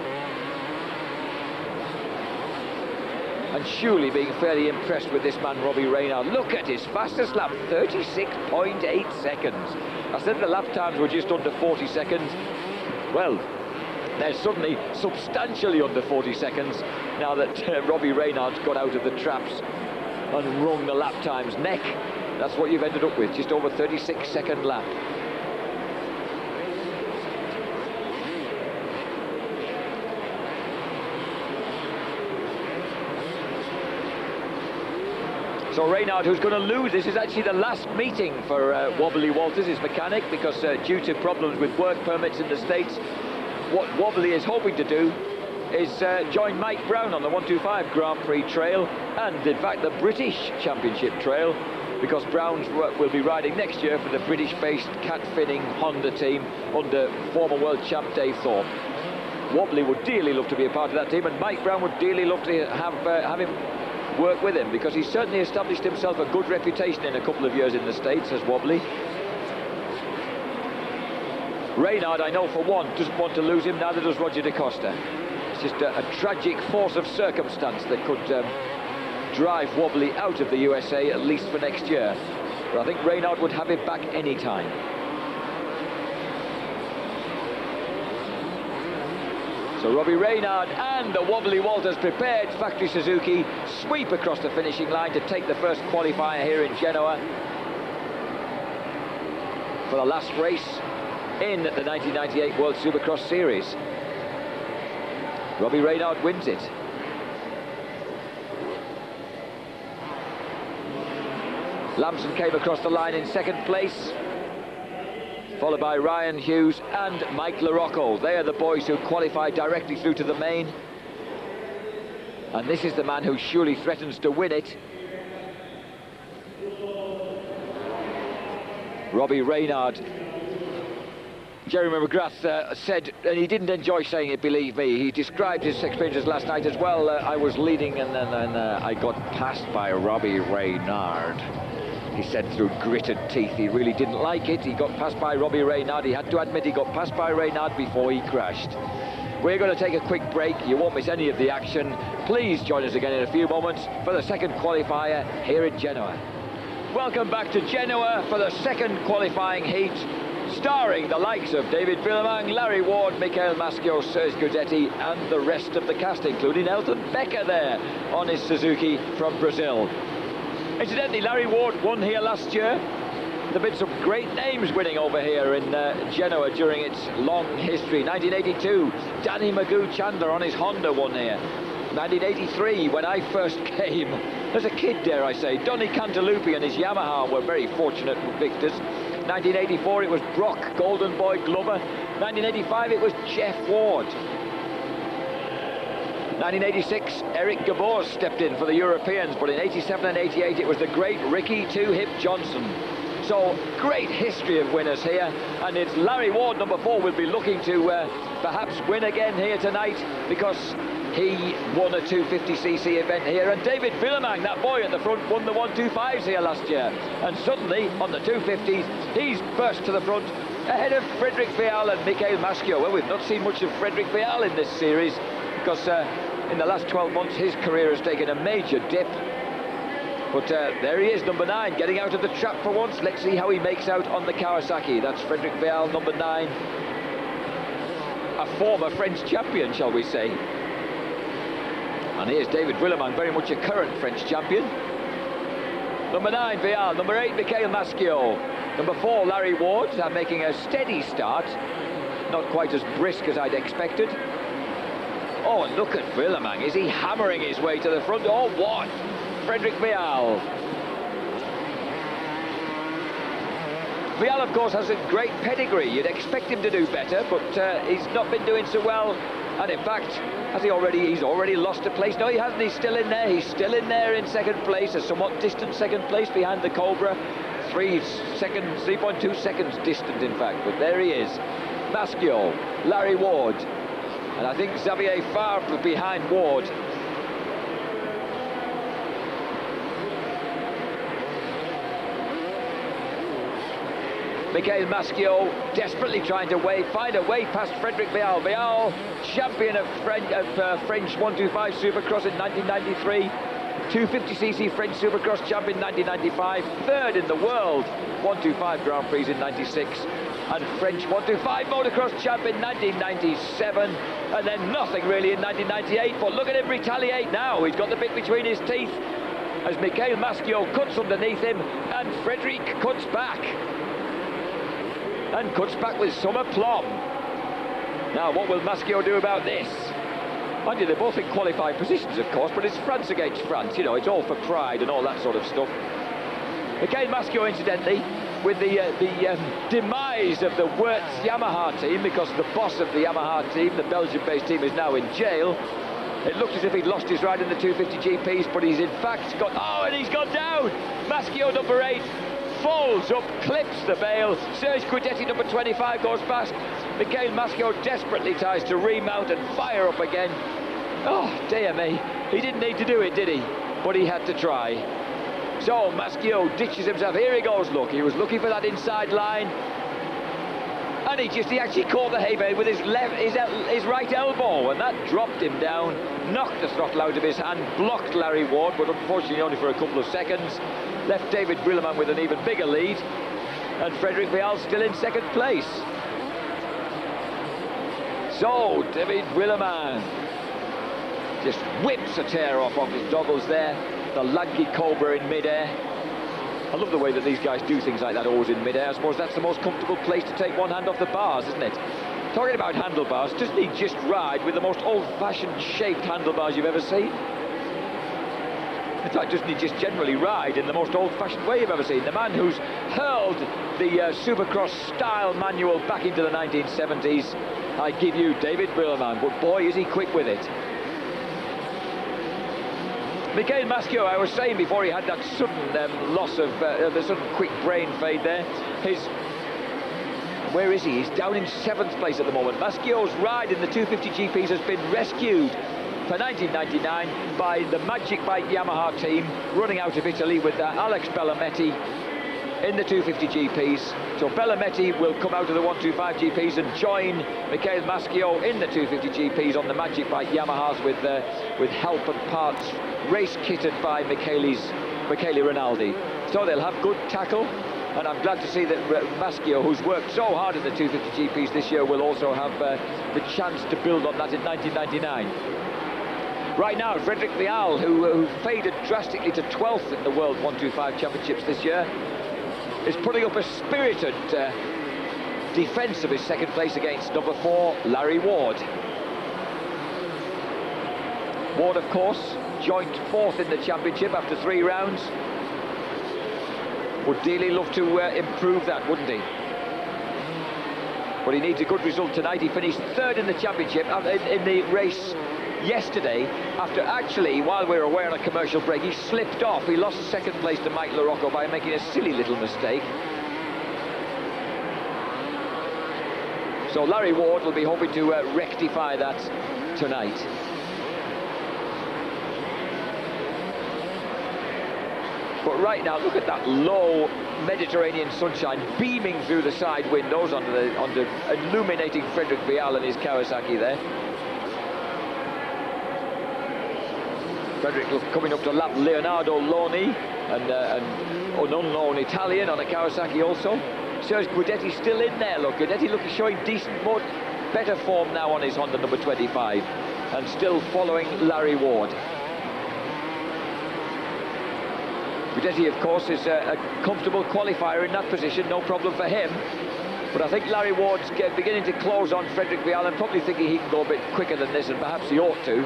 And surely being fairly impressed with this man, Robbie Reynard. Look at his fastest lap, 36.8 seconds. I said the lap times were just under 40 seconds. Well, they're suddenly substantially under 40 seconds now that Robbie Reynard's got out of the traps and wrung the lap times neck. That's what you've ended up with, just over 36-second lap. So Reynard, who's going to lose, this is actually the last meeting for Wobbly Walters, his mechanic, because due to problems with work permits in the States, what Wobbly is hoping to do is join Mike Brown on the 125 Grand Prix trail, and in fact the British Championship trail, because Brown's will be riding next year for the British-based Cat Finning Honda team under former world champ Dave Thorpe. Wobbly would dearly love to be a part of that team, and Mike Brown would dearly love to have him work with him, because he's certainly established himself a good reputation in a couple of years in the States as Wobbly. Reynard, I know for one, doesn't want to lose him, neither does Roger Decoster. It's just a tragic force of circumstance that could drive Wobbly out of the USA, at least for next year. But I think Reynard would have him back any time. So Robbie Reynard and the Wobbly Walters prepared factory Suzuki sweep across the finishing line to take the first qualifier here in Genoa for the last race in the 1998 World Supercross Series. Robbie Reynard wins it. Larson came across the line in 2nd place, followed by Ryan Hughes and Mike Larocco. They are the boys who qualify directly through to the main. And this is the man who surely threatens to win it. Robbie Reynard. Jeremy McGrath said, and he didn't enjoy saying it, believe me, he described his experiences last night as well. I was leading and then I got passed by Robbie Reynard. He said through gritted teeth he really didn't like it. He got passed by Robbie Reynard. He had to admit he got passed by Reynard before he crashed. We're going to take a quick break. You won't miss any of the action. Please join us again in a few moments for the 2nd qualifier here in Genoa. Welcome back to Genoa for the 2nd qualifying heat, starring the likes of David Villemang, Larry Ward, Michael Maschio, Serge Gudetti and the rest of the cast, including Elton Becker there on his Suzuki from Brazil. Incidentally, Larry Ward won here last year. There have been some great names winning over here in Genoa during its long history. 1982, Danny Magoo Chandler on his Honda won here. 1983, when I first came, as a kid, dare I say, Donny Cantalupi and his Yamaha were very fortunate victors. 1984, it was Brock Golden Boy Glover. 1985, it was Jeff Ward. 1986, Eric Gabor stepped in for the Europeans, but in 87 and 88, it was the great Ricky Two-Hip Johnson. So, great history of winners here, and it's Larry Ward, number 4, will be looking to perhaps win again here tonight, because he won a 250cc event here, and David Villemang, that boy at the front, won the 125s here last year, and suddenly, on the 250s, he's burst to the front ahead of Frederic Vial and Michael Maschio. Well, we've not seen much of Frederic Vial in this series because in the last 12 months his career has taken a major dip. But there he is, number 9, getting out of the trap for once. Let's see how he makes out on the Kawasaki. That's Frederic Vial, number 9. A former French champion, shall we say. And here's David Willeman, very much a current French champion. Number 9, Vial. Number 8, Michael Maschio. Number 4, Larry Ward, making a steady start. Not quite as brisk as I'd expected. Oh, and look at Willeman. Is he hammering his way to the front? Oh, what? Frederic Vial. Vial, of course, has a great pedigree. You'd expect him to do better, but he's not been doing so well. And in fact, he's already lost a place. No, he hasn't. He's still in there. He's still in there in second place, a somewhat distant second place behind the Cobra. 3.2 seconds distant, in fact. But there he is. Maschio, Larry Ward, and I think Xavier Favre behind Ward. Michael Maschio desperately trying to find a way past Frederic Vial. Vial, champion of French 125 Supercross in 1993, 250cc French Supercross champion in 1995, third in the world 125 Grand Prix in 96, and French 125 motocross champion in 1997, and then nothing really in 1998. But look at him retaliate now. He's got the bit between his teeth as Michael Maschio cuts underneath him, and Frederic cuts back. And cuts back with some aplomb. Now, what will Maschio do about this? Mind you, they're both in qualified positions, of course, but it's France against France. You know, it's all for pride and all that sort of stuff. Michael Maschio, incidentally, with the demise of the Wurtz Yamaha team, because the boss of the Yamaha team, the Belgian-based team, is now in jail. It looked as if he'd lost his ride in the 250 GPs, but he's in fact got... Oh, and he's gone down! Maschio, number 8. Folds up, clips the bail. Serge Guidetti, number 25, goes past. Michael Maschio desperately tries to remount and fire up again. Oh, dear me. He didn't need to do it, did he? But he had to try. So Maschio ditches himself. Here he goes, look. He was looking for that inside line. And he actually caught the hay bale with his right elbow, and that dropped him down, knocked the throttle out of his hand, blocked Larry Ward, but unfortunately only for a couple of seconds. Left David Willeman with an even bigger lead, and Frederic Vial still in second place. So David Willeman just whips a tear off his goggles there. The lanky Cobra in mid-air. I love the way that these guys do things like that, always in mid-air. I suppose that's the most comfortable place to take one hand off the bars, isn't it? Talking about handlebars, doesn't he just ride with the most old-fashioned shaped handlebars you've ever seen? In fact, doesn't he just generally ride in the most old-fashioned way you've ever seen? The man who's hurled the Supercross style manual back into the 1970s, I give you David Willeman, but boy, is he quick with it. Michael Maschio, I was saying before he had that sudden loss of the sudden quick brain fade there. Where is he? He's down in 7th place at the moment. Maschio's ride in the 250 GPs has been rescued for 1999 by the Magic Bike Yamaha team, running out of Italy with Alex Bellametti in the 250 GPs. So Bellametti will come out of the 125 GPs and join Michael Maschio in the 250 GPs on the Magic Bike Yamahas with help and parts race kitted by Michele Rinaldi. So they'll have good tackle, and I'm glad to see that Maschio, who's worked so hard in the 250 GPs this year, will also have the chance to build on that in 1999. Right now, Frederic Vial, who faded drastically to 12th in the World 125 Championships this year, is putting up a spirited defence of his second place against number 4, Larry Ward. Ward, of course, joint 4th in the championship after 3 rounds. Would dearly love to improve that, wouldn't he? But he needs a good result tonight. He finished 3rd in the championship in the race yesterday, after actually, while we were away on a commercial break, he slipped off. He lost 2nd place to Mike Larocco by making a silly little mistake. So Larry Ward will be hoping to rectify that tonight. But right now, look at that low Mediterranean sunshine beaming through the side windows onto illuminating Frederic Vial and his Kawasaki there. Frederic coming up to lap Leonardo Loni, and an unknown Italian on a Kawasaki also. Serge Guidetti still in there, look. Guidetti showing decent, better form now on his Honda number 25, and still following Larry Ward. Guidetti, of course, is a comfortable qualifier in that position, no problem for him. But I think Larry Ward's beginning to close on Frederic Vial and probably thinking he can go a bit quicker than this, and perhaps he ought to.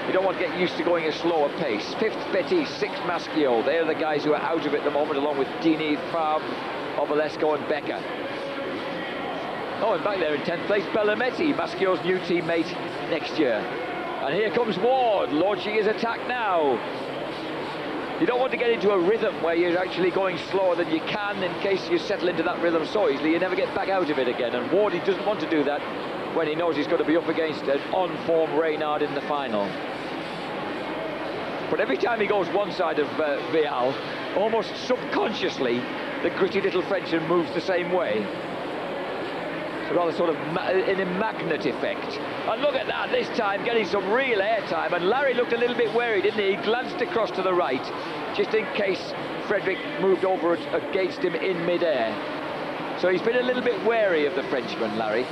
You don't want to get used to going a slower pace. 5th Betis, 6th Maschio. They're the guys who are out of it at the moment, along with Dini, Fabre, Ovalesco and Becker. Oh, and back there in 10th place, Bellametti, Maschio's new teammate next year. And here comes Ward, launching his attack now. You don't want to get into a rhythm where you're actually going slower than you can, in case you settle into that rhythm so easily you never get back out of it again. And Ward, he doesn't want to do that when he knows he's going to be up against an on-form Reynard in the final. But every time he goes one side of Vial, almost subconsciously, the gritty little Frenchman moves the same way. It's a rather sort of in a magnet effect. And look at that, this time getting some real air time. And Larry looked a little bit wary, didn't he? He glanced across to the right, just in case Frederic moved over against him in mid-air. So he's been a little bit wary of the Frenchman, Larry.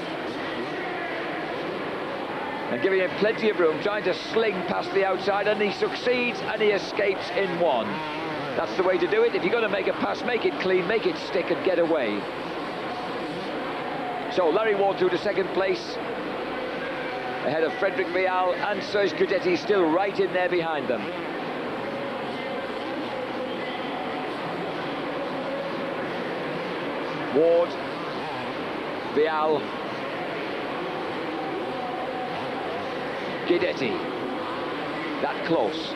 And giving him plenty of room, trying to sling past the outside, and he succeeds and he escapes in one. That's the way to do it. If you're going to make a pass, make it clean, make it stick and get away. So Larry Ward through to 2nd place, ahead of Frederic Vial, and Serge Guidetti still right in there behind them. Ward, Vial, Guidetti, that close.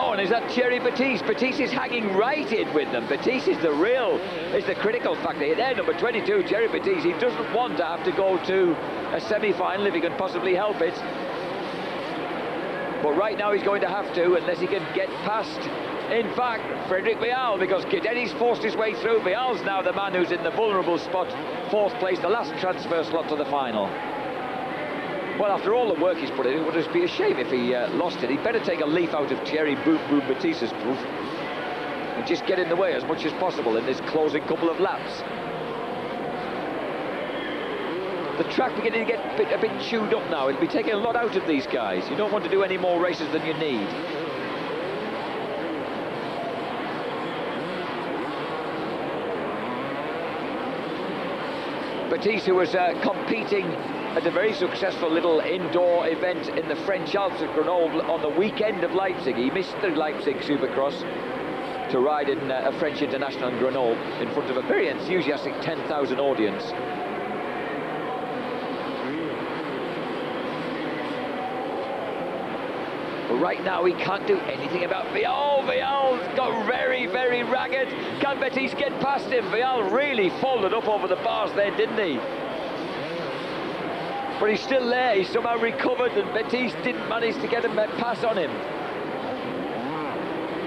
Oh, and is that Thierry Betis? Betis is hanging right in with them. Betis is the critical factor. There, number 22, Thierry Betis. He doesn't want to have to go to a semi-final if he can possibly help it. But right now he's going to have to, unless he can get past, in fact, Frederic Vial, because Guidetti's forced his way through. Vial's now the man who's in the vulnerable spot, 4th place, the last transfer slot to the final. Well, after all the work he's put in, it would just be a shame if he lost it. He'd better take a leaf out of Thierry Boom Boom Betis's book and just get in the way as much as possible in this closing couple of laps. The track beginning to get a bit chewed up now. It'll be taking a lot out of these guys. You don't want to do any more races than you need. Betis, who was competing at a very successful little indoor event in the French Alps at Grenoble on the weekend of Leipzig. He missed the Leipzig Supercross to ride in a French international in Grenoble in front of a very enthusiastic 10,000 audience. But right now he can't do anything about Vial. Vial's got very, very ragged. Can Betis get past him? Vial really folded up over the bars there, didn't he? But he's still there. He's somehow recovered, and Betis didn't manage to get a pass on him.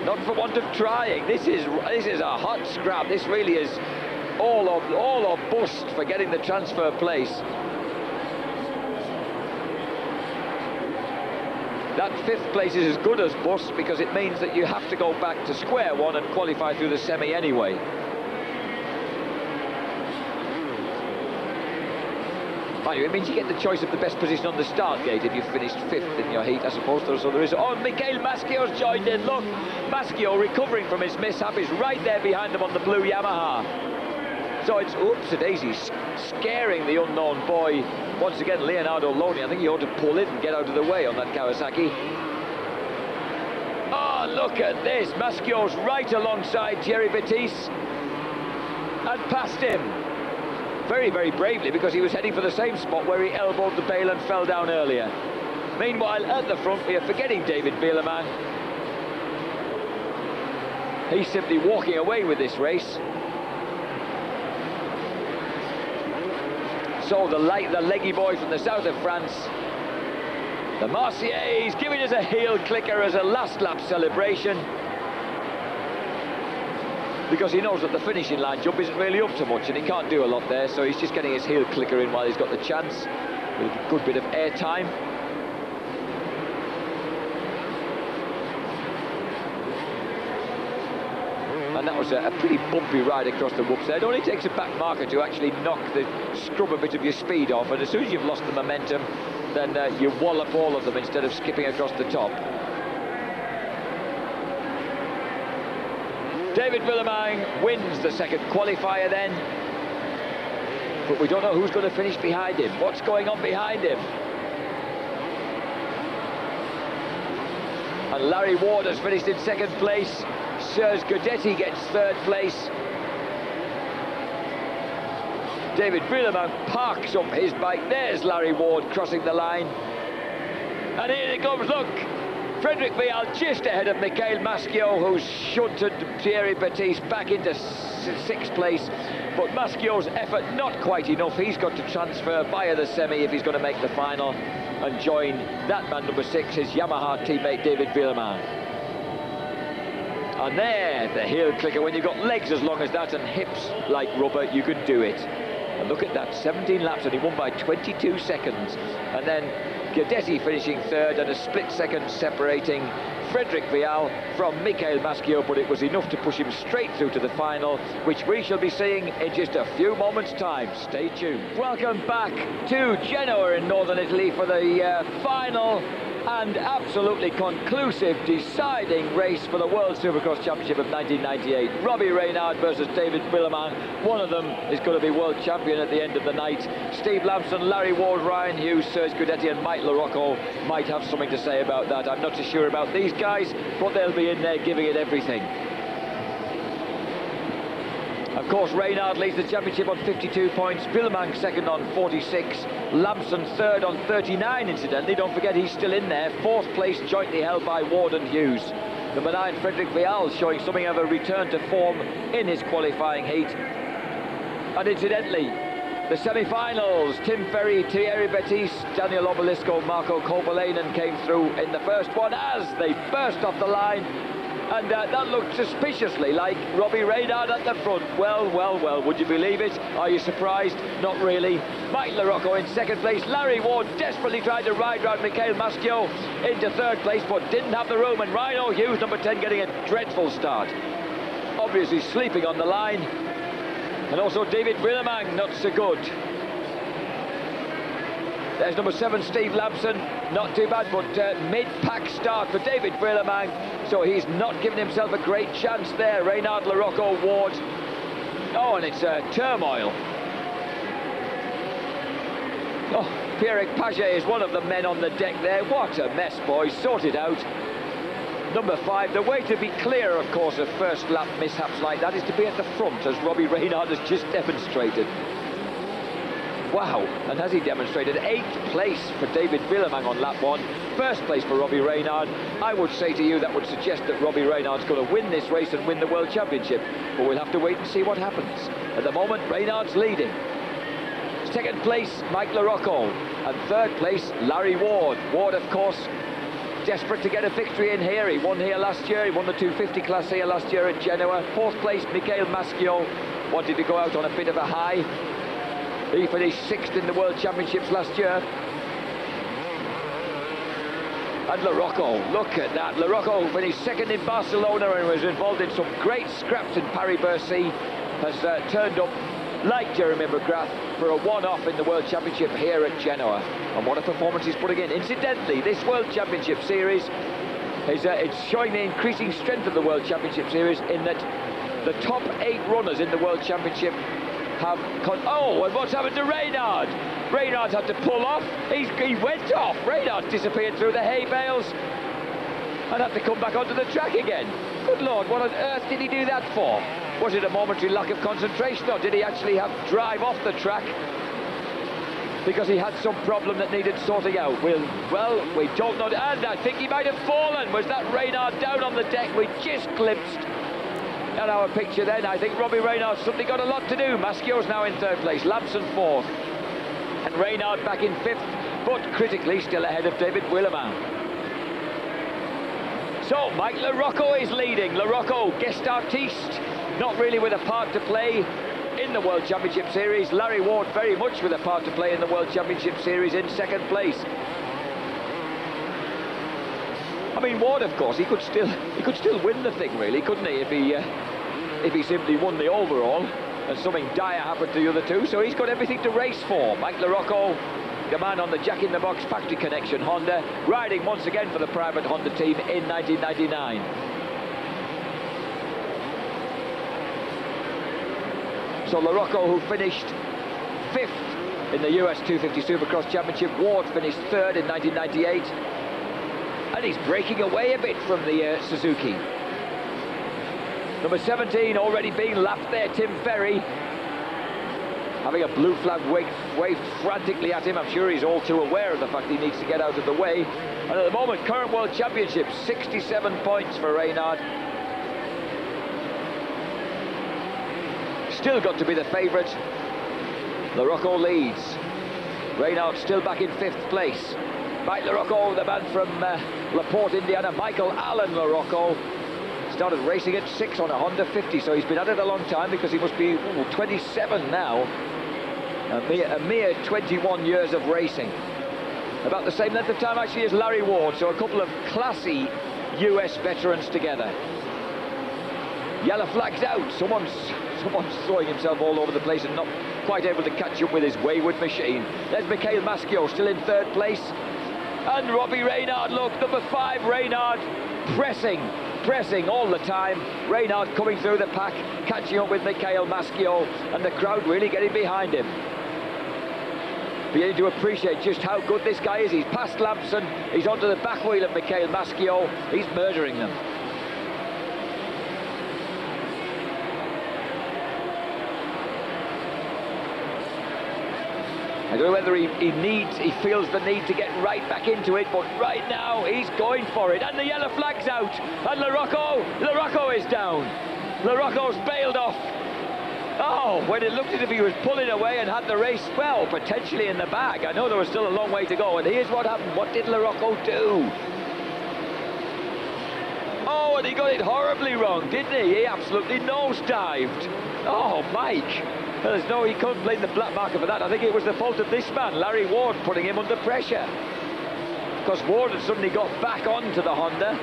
Not for want of trying. This is a hot scrap. This really is all or bust for getting the transfer place. That 5th place is as good as bust, because it means that you have to go back to square one and qualify through the semi anyway. It means you get the choice of the best position on the start gate if you finished 5th in your heat, I suppose. So there is. Oh, Michael Maschio's joined in. Look, Maschio recovering from his mishap is right there behind him on the blue Yamaha. So it's oops-a-daisy, scaring the unknown boy. Once again, Leonardo Loni. I think he ought to pull in and get out of the way on that Kawasaki. Oh, look at this. Maschio's right alongside Thierry Betis and past him. Very, very bravely, because he was heading for the same spot where he elbowed the bale and fell down earlier. Meanwhile, at the front, we are forgetting David Bieleman. He's simply walking away with this race. So the leggy boy from the south of France The Marseillaise giving us a heel clicker as a last lap celebration, because he knows that the finishing line jump isn't really up to much and he can't do a lot there, so he's just getting his heel clicker in while he's got the chance, with a good bit of air time. And that was a pretty bumpy ride across the whoops there. It only takes a back marker to actually scrub a bit of your speed off, and as soon as you've lost the momentum, then you wallop all of them instead of skipping across the top. David Willemijn wins the second qualifier then, but we don't know who's going to finish behind him. What's going on behind him? And Larry Ward has finished in second place. Serge Gudetti gets third place. David Willemijn parks up his bike. There's Larry Ward crossing the line. And here it comes, look! Frederic Vial just ahead of Michael Maschio, who's shunted Thierry Baptiste back into sixth place. But Maschio's effort not quite enough. He's got to transfer via the semi if he's going to make the final and join that man number 6, his Yamaha teammate David Willemijn. And there, the heel clicker. When you've got legs as long as that and hips like rubber, you can do it. And look at that, 17 laps, and he won by 22 seconds. And then Gudetti finishing third, and a split second separating Frederic Vial from Michael Maschio, but it was enough to push him straight through to the final, which we shall be seeing in just a few moments' time. Stay tuned. Welcome back to Genoa in northern Italy for the final and absolutely conclusive, deciding race for the World Supercross Championship of 1998. Robbie Reynard versus David Willemijn. One of them is going to be world champion at the end of the night. Steve Lamson, Larry Ward, Ryan Hughes, Serge Gudetti and Mike Larocco might have something to say about that. I'm not too sure about these guys, but they'll be in there giving it everything. Of course, Reynard leads the championship on 52 points, Willemijn second on 46, Lamson third on 39, incidentally. Don't forget he's still in there. Fourth place jointly held by Ward and Hughes. Number 9, Frederic Vial, showing something of a return to form in his qualifying heat. And incidentally, the semi-finals, Tim Ferry, Thierry Baptiste, Daniel Obelisco, Marco Kovalainen came through in the first one as they burst off the line. And that looked suspiciously like Robbie Reynard at the front. Well, well, well, would you believe it? Are you surprised? Not really. Mike Larocco in second place. Larry Ward desperately tried to ride round Michael Maschio into third place, but didn't have the room. And Rhino Hughes, number 10, getting a dreadful start. Obviously sleeping on the line. And also David Willemijn, not so good. There's number 7, Steve Lamson, not too bad, but mid-pack start for David Willemijn, so he's not given himself a great chance there. Reynard, Larocco, Ward. Oh, and it's turmoil. Oh, Pierrick Paget is one of the men on the deck there. What a mess, boys. Sort it out. Number 5, the way to be clear, of course, of first lap mishaps like that is to be at the front, as Robbie Reynard has just demonstrated. Wow, and has he demonstrated 8th place for David Willemijn on lap 1, 1st place for Robbie Reynard. I would say to you that would suggest that Robbie Reynard's going to win this race and win the World Championship, but we'll have to wait and see what happens. At the moment, Reynard's leading. 2nd place, Mike Larocco, and 3rd place, Larry Ward. Ward, of course, desperate to get a victory in here. He won here last year, he won the 250 class here last year at Genoa. 4th place, Michael Maschio, wanted to go out on a bit of a high. He finished 6th in the World Championships last year. And Larocco, look at that. Larocco finished 2nd in Barcelona and was involved in some great scraps in Paris-Bercy. Has turned up, like Jeremy McGrath, for a one-off in the World Championship here at Genoa. And what a performance he's putting in. Incidentally, this World Championship Series is it's showing the increasing strength of the World Championship Series in that the top 8 runners in the World Championship have... Oh, and what's happened to Reynard? Reynard had to pull off. He went off. Reynard disappeared through the hay bales and had to come back onto the track again. Good Lord, what on earth did he do that for? Was it a momentary lack of concentration, or did he actually have to drive off the track because he had some problem that needed sorting out? Well, we don't know. And I think he might have fallen. Was that Reynard down on the deck? We just glimpsed at our picture then. I think Robbie Reynard's suddenly got a lot to do. Maschio's now in 3rd place, Lamson 4th, and Reynard back in 5th. but critically still ahead of David Willemin. So Mike Larocco is leading. Larocco, guest artiste, not really with a part to play in the World Championship Series. Larry Ward very much with a part to play in the World Championship Series in second place. I mean, Ward, of course, he could still win the thing, really, couldn't he, if he simply won the overall and something dire happened to the other two. So he's got everything to race for. Mike Larocco, the man on the Jack-in-the-Box factory connection Honda, riding once again for the private Honda team in 1999. So Larocco, who finished 5th in the US 250 Supercross Championship, Ward finished 3rd in 1998, and he's breaking away a bit from the Suzuki. Number 17 already being lapped there, Tim Ferry, having a blue flag waved frantically at him. I'm sure he's all too aware of the fact he needs to get out of the way. And at the moment, current World Championship, 67 points for Reynard. Still got to be the favourite. Larocco leads. Reynard still back in 5th place. Mike Larocco, the man from LaPorte, Indiana, Michael Allen Larocco, started racing at 6 on a Honda 50, so he's been at it a long time because he must be 27 now. A mere 21 years of racing. About the same length of time actually as Larry Ward, so a couple of classy US veterans together. Yellow flag's out. Someone's throwing himself all over the place and not quite able to catch up with his wayward machine. There's Mikhail Maschio still in 3rd place. And Robbie Reynard, look, number 5, Reynard, pressing all the time. Reynard coming through the pack, catching up with Mikhail Maschio, and the crowd really getting behind him. Beginning to appreciate just how good this guy is. He's past Larson, he's onto the back wheel of Mikhail Maschio, he's murdering them. I don't know whether he feels the need to get right back into it, but right now he's going for it. And the yellow flag's out. And Larocco is down. Larocco's bailed off. Oh, when it looked as if he was pulling away and had the race, well, potentially in the bag. I know there was still a long way to go, and here's what happened. What did Larocco do? Oh, and he got it horribly wrong, didn't he? He absolutely nosedived. Oh, Mike. There's no, he couldn't blame the black marker for that. I think it was the fault of this man, Larry Ward, putting him under pressure. Because Ward had suddenly got back onto the Honda.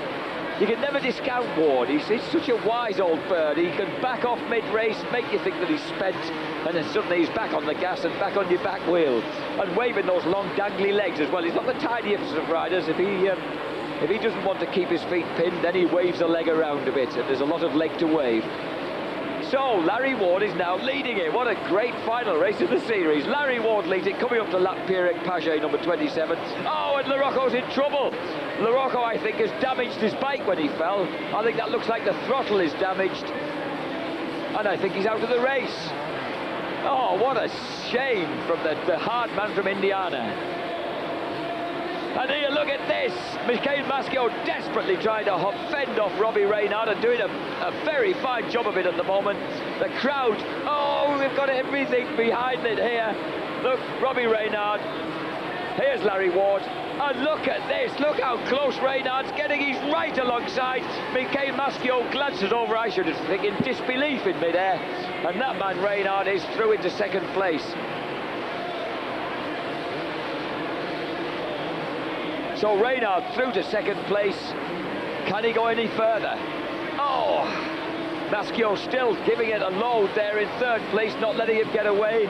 You can never discount Ward. He's such a wise old bird. He can back off mid-race, make you think that he's spent, and then suddenly he's back on the gas and back on your back wheel. And waving those long dangly legs as well. He's not the tiniest of riders. If he doesn't want to keep his feet pinned, then he waves a leg around a bit, and there's a lot of leg to wave. So, Larry Ward is now leading it. What a great final race of the series. Larry Ward leads it, coming up to lap Pierre Paget, number 27. Oh, and Larocco's in trouble. Larocco, I think, has damaged his bike when he fell. I think that looks like the throttle is damaged. And I think he's out of the race. Oh, what a shame from the hard man from Indiana. And here, look at this. Mikhail Maschio desperately trying to fend off Robbie Reynard and doing a very fine job of it at the moment. The crowd, oh, they've got everything behind it here. Look, Robbie Reynard. Here's Larry Ward. And look at this. Look how close Reynard's getting. He's right alongside. Mikhail Maschio glances over, I should think, in disbelief in midair. And that man, Reynard, is through into 2nd place. So Reynard through to 2nd place. Can he go any further? Oh, Maschio still giving it a load there in 3rd place, not letting him get away.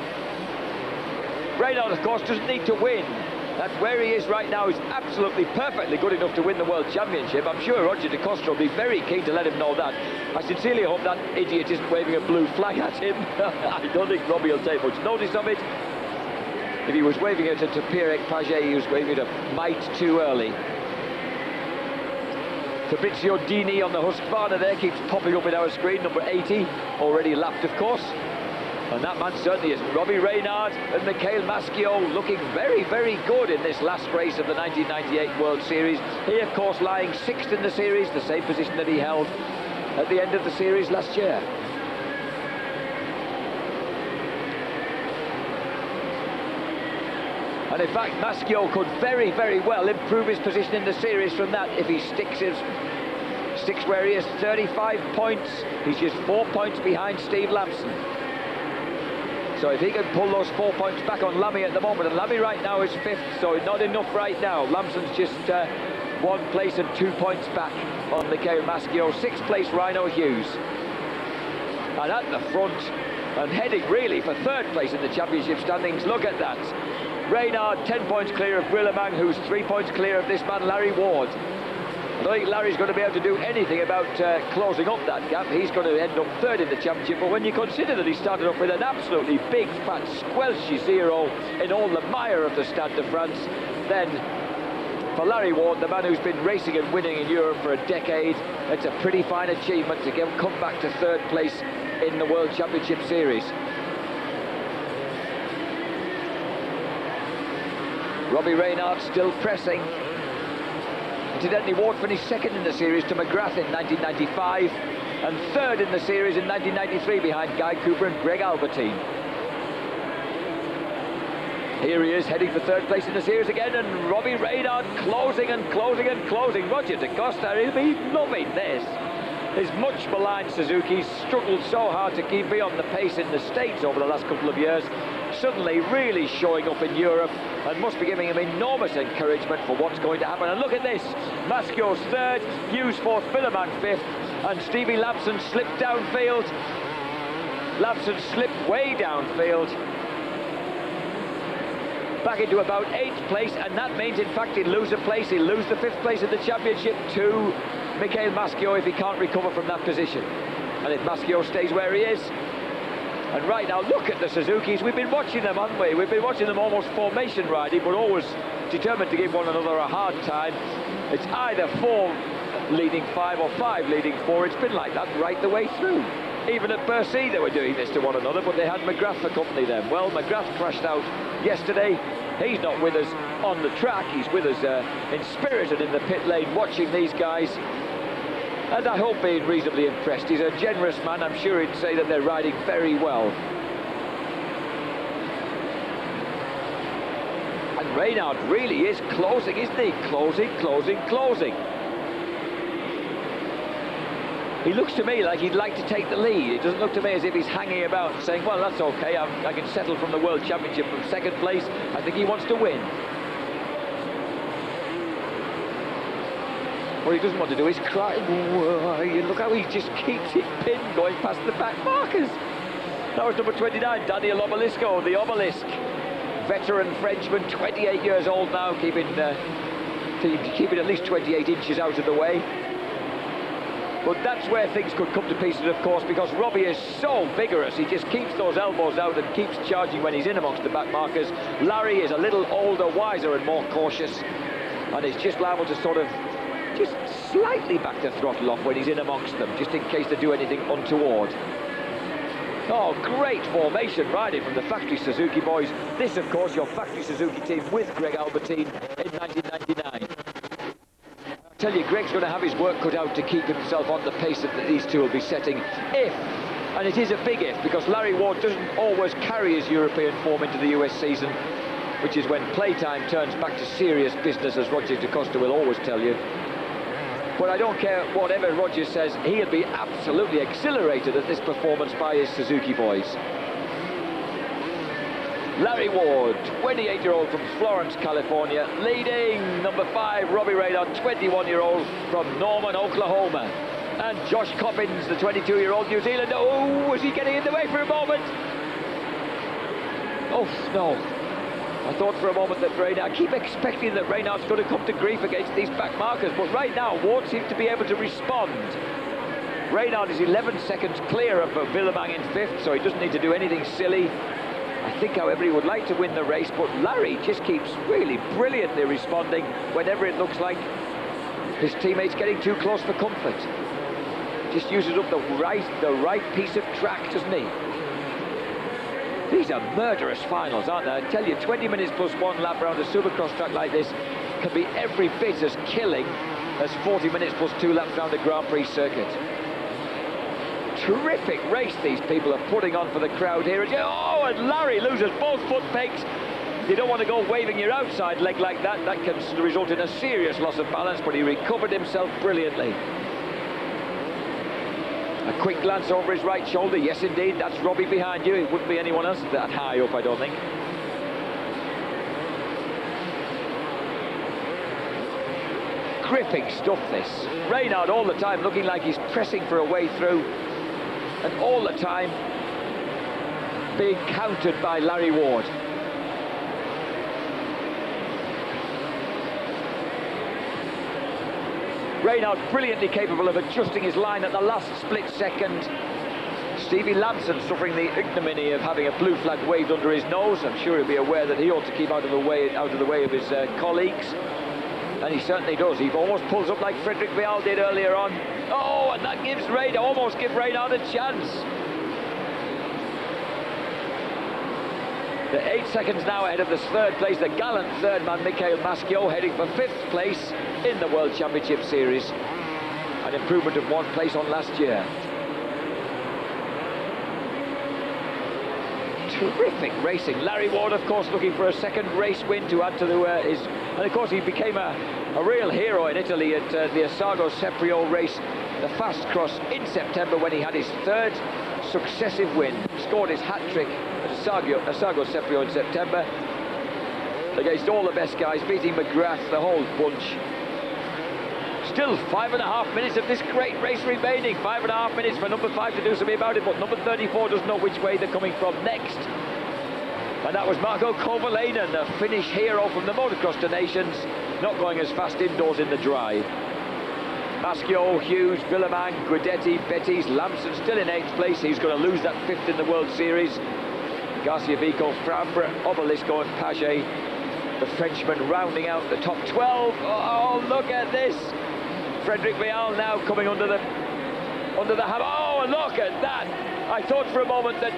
Reynard, of course, doesn't need to win. That's where he is right now. He's absolutely perfectly good enough to win the World Championship. I'm sure Roger Decoster will be very keen to let him know that. I sincerely hope that idiot isn't waving a blue flag at him. I don't think Robbie will take much notice of it. If he was waving it to Pierre Paget, he was waving it a mite too early. Fabrizio Dini on the Husqvarna there keeps popping up in our screen, number 80, already lapped, of course. And that man certainly is. Robbie Reynard and Mikhail Maschio looking very, very good in this last race of the 1998 World Series. He, of course, lying 6th in the series, the same position that he held at the end of the series last year. And in fact, Maschio could very, very well improve his position in the series from that if he sticks where he is. 35 points. He's just 4 points behind Steve Larson. So if he can pull those 4 points back on Lamy at the moment, and Lamy right now is 5th, so not enough right now. Lamson's just 1 place and 2 points back on Michael Maschio. 6th place, Rhino Hughes. And at the front, and heading really for 3rd place in the championship standings, look at that. Reynard 10 points clear of Guillemang, who's 3 points clear of this man, Larry Ward. I don't think Larry's going to be able to do anything about closing up that gap. He's going to end up 3rd in the championship, but when you consider that he started off with an absolutely big, fat, squelchy 0 in all the mire of the Stade de France, then for Larry Ward, the man who's been racing and winning in Europe for a decade, it's a pretty fine achievement to come back to 3rd place in the World Championship Series. Robbie Reynard still pressing. Incidentally, Ward finished 2nd in the series to McGrath in 1995 and 3rd in the series in 1993 behind Guy Cooper and Greg Albertine. Here he is heading for 3rd place in the series again, and Robbie Reynard closing and closing and closing. Roger Decoster, he'll be loving this. His much maligned Suzuki's struggled so hard to keep me on the pace in the States over the last couple of years. Suddenly really showing up in Europe, and must be giving him enormous encouragement for what's going to happen. And look at this, Maschio's 3rd, Hughes 4th, Guillemang 5th, and Stevie Lamson slipped downfield. Lamson slipped way downfield, back into about 8th place, and that means in fact he'll lose a place. He'll lose the 5th place in the championship to Michael Maschio if he can't recover from that position. And if Maschio stays where he is. And right now, look at the Suzukis. We've been watching them, haven't we? We've been watching them almost formation riding, but always determined to give one another a hard time. It's either 4 leading 5 or 5 leading 4. It's been like that right the way through. Even at Bercy, they were doing this to one another, but they had McGrath accompany them. Well, McGrath crashed out yesterday. He's not with us on the track. He's with us in spirit and in the pit lane, watching these guys. And I hope being reasonably impressed. He's a generous man. I'm sure he'd say that they're riding very well. And Reynard really is closing, isn't he? Closing, closing, closing. He looks to me like he'd like to take the lead. It doesn't look to me as if he's hanging about and saying, well, that's okay, I can settle from the World Championship from 2nd place. I think he wants to win. What he doesn't want to do is cry. Look how he just keeps it pinned going past the back markers. That was number 29, Daniel Obelisco, the Obelisk. Veteran Frenchman, 28 years old now, keeping at least 28 inches out of the way. But that's where things could come to pieces, of course, because Robbie is so vigorous. He just keeps those elbows out and keeps charging when he's in amongst the back markers. Larry is a little older, wiser and more cautious, and is just liable to sort of just slightly back the throttle off when he's in amongst them, just in case they do anything untoward. Oh, great formation riding from the factory Suzuki boys. This, of course, your factory Suzuki team with Greg Albertine in 1999. I tell you, Greg's going to have his work cut out to keep himself on the pace that these two will be setting if, and it is a big if, because Larry Ward doesn't always carry his European form into the US season, which is when playtime turns back to serious business, as Roger Decoster will always tell you. But I don't care whatever Roger says, he'll be absolutely exhilarated at this performance by his Suzuki boys. Larry Ward, 28-year-old from Florence, California, leading number 5, Robbie Radar, 21-year-old from Norman, Oklahoma. And Josh Coppins, the 22-year-old New Zealander. Oh, was he getting in the way for a moment? Oh, no. I thought for a moment that Reynard, I keep expecting that Reynard's going to come to grief against these back markers, but right now Ward seems to be able to respond. Reynard is 11 seconds clear of Guillemang in 5th, so he doesn't need to do anything silly. I think, however, he would like to win the race, but Larry just keeps really brilliantly responding whenever it looks like his teammate's getting too close for comfort. Just uses up the right piece of track, doesn't he? These are murderous finals, aren't they? I tell you, 20 minutes plus 1 lap around a Supercross track like this can be every bit as killing as 40 minutes plus 2 laps around a Grand Prix circuit. Terrific race these people are putting on for the crowd here. Oh, and Larry loses both foot pegs. You don't want to go waving your outside leg like that. That can result in a serious loss of balance, but he recovered himself brilliantly. A quick glance over his right shoulder. Yes, indeed, that's Robbie behind you. It wouldn't be anyone else that high up, I don't think. Gripping stuff, this. Reynard all the time looking like he's pressing for a way through, and all the time being countered by Larry Ward. Reynard brilliantly capable of adjusting his line at the last split second. Stevie Larson suffering the ignominy of having a blue flag waved under his nose. I'm sure he'll be aware that he ought to keep out of the way of his colleagues, and he certainly does. He almost pulls up like Frederick Vial did earlier on. Oh, and that gives almost give Reynard a chance. The 8 seconds now ahead of the third place, the gallant third man, Michael Maschio, heading for 5th place in the World Championship Series. An improvement of 1 place on last year. Terrific racing. Larry Ward, of course, looking for a second race win to add to his... And, of course, he became a real hero in Italy at the Assago Seprio race, the fast cross in September, when he had his 3rd successive win. Scored his hat-trick at Assago Seprio in September against all the best guys, beating McGrath, the whole bunch. Still 5.5 minutes of this great race remaining. 5.5 minutes for number 5 to do something about it, but number 34 doesn't know which way they're coming from next. And that was Marco Kovalainen, the Finnish hero from the Motocross to Nations, not going as fast indoors in the drive. Maschio, Hughes, Villemin, Guidetti, Bettis, Lamson still in 8th place. He's going to lose that 5th in the World Series. Garcia Vico, Fabre, Obelisco and Paget, the Frenchman rounding out the top 12. Oh, look at this. Frederick Vial now coming under the hammer. Oh, look at that. I thought for a moment that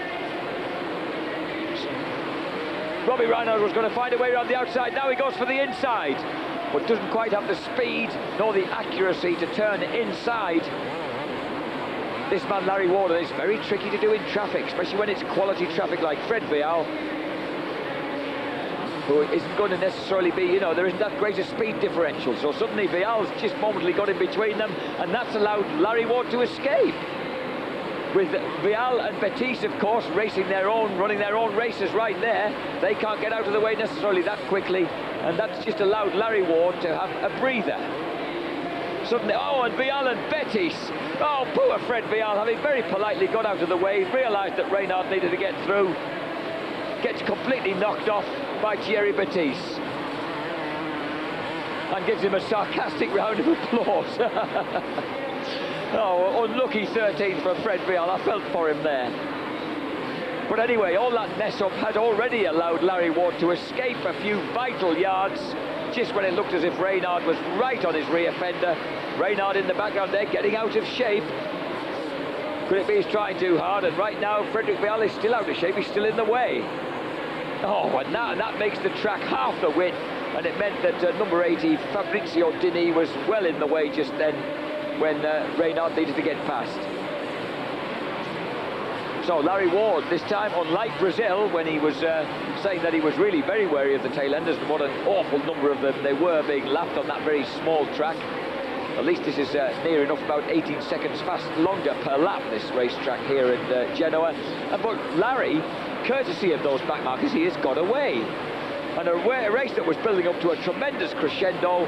Robbie Reynard was going to find a way around the outside. Now he goes for the inside, but doesn't quite have the speed nor the accuracy to turn inside. This man, Larry Ward, and it's very tricky to do in traffic, especially when it's quality traffic like Fred Vial, who isn't going to necessarily be, you know, there isn't that great a speed differential. So suddenly Vial's just momentarily got in between them, and that's allowed Larry Ward to escape. With Vial and Bettis, of course, running their own races right there. They can't get out of the way necessarily that quickly, and that's just allowed Larry Ward to have a breather. Suddenly, oh, and Vial and Bettis. Oh, poor Fred Vial, having very politely got out of the way, realised that Reynard needed to get through. Gets completely knocked off by Thierry Bettis. And gives him a sarcastic round of applause. Oh, unlucky 13th for Fred Vial. I felt for him there. But anyway, all that mess-up had already allowed Larry Ward to escape a few vital yards just when it looked as if Reynard was right on his rear fender. Reynard in the background there, getting out of shape. Could it be he's trying too hard? And right now, Frederick Vial is still out of shape. He's still in the way. Oh, and that makes the track half the width. And it meant that number 80, Fabrizio Dini, was well in the way just then when Reynard needed to get past. So Larry Ward, this time, unlike Brazil, when he was saying that he was really very wary of the tailenders, and what an awful number of them they were being lapped on that very small track. At least this is near enough, about 18 seconds longer per lap, this racetrack here at Genoa. But Larry, courtesy of those back markers, he has got away. And a race that was building up to a tremendous crescendo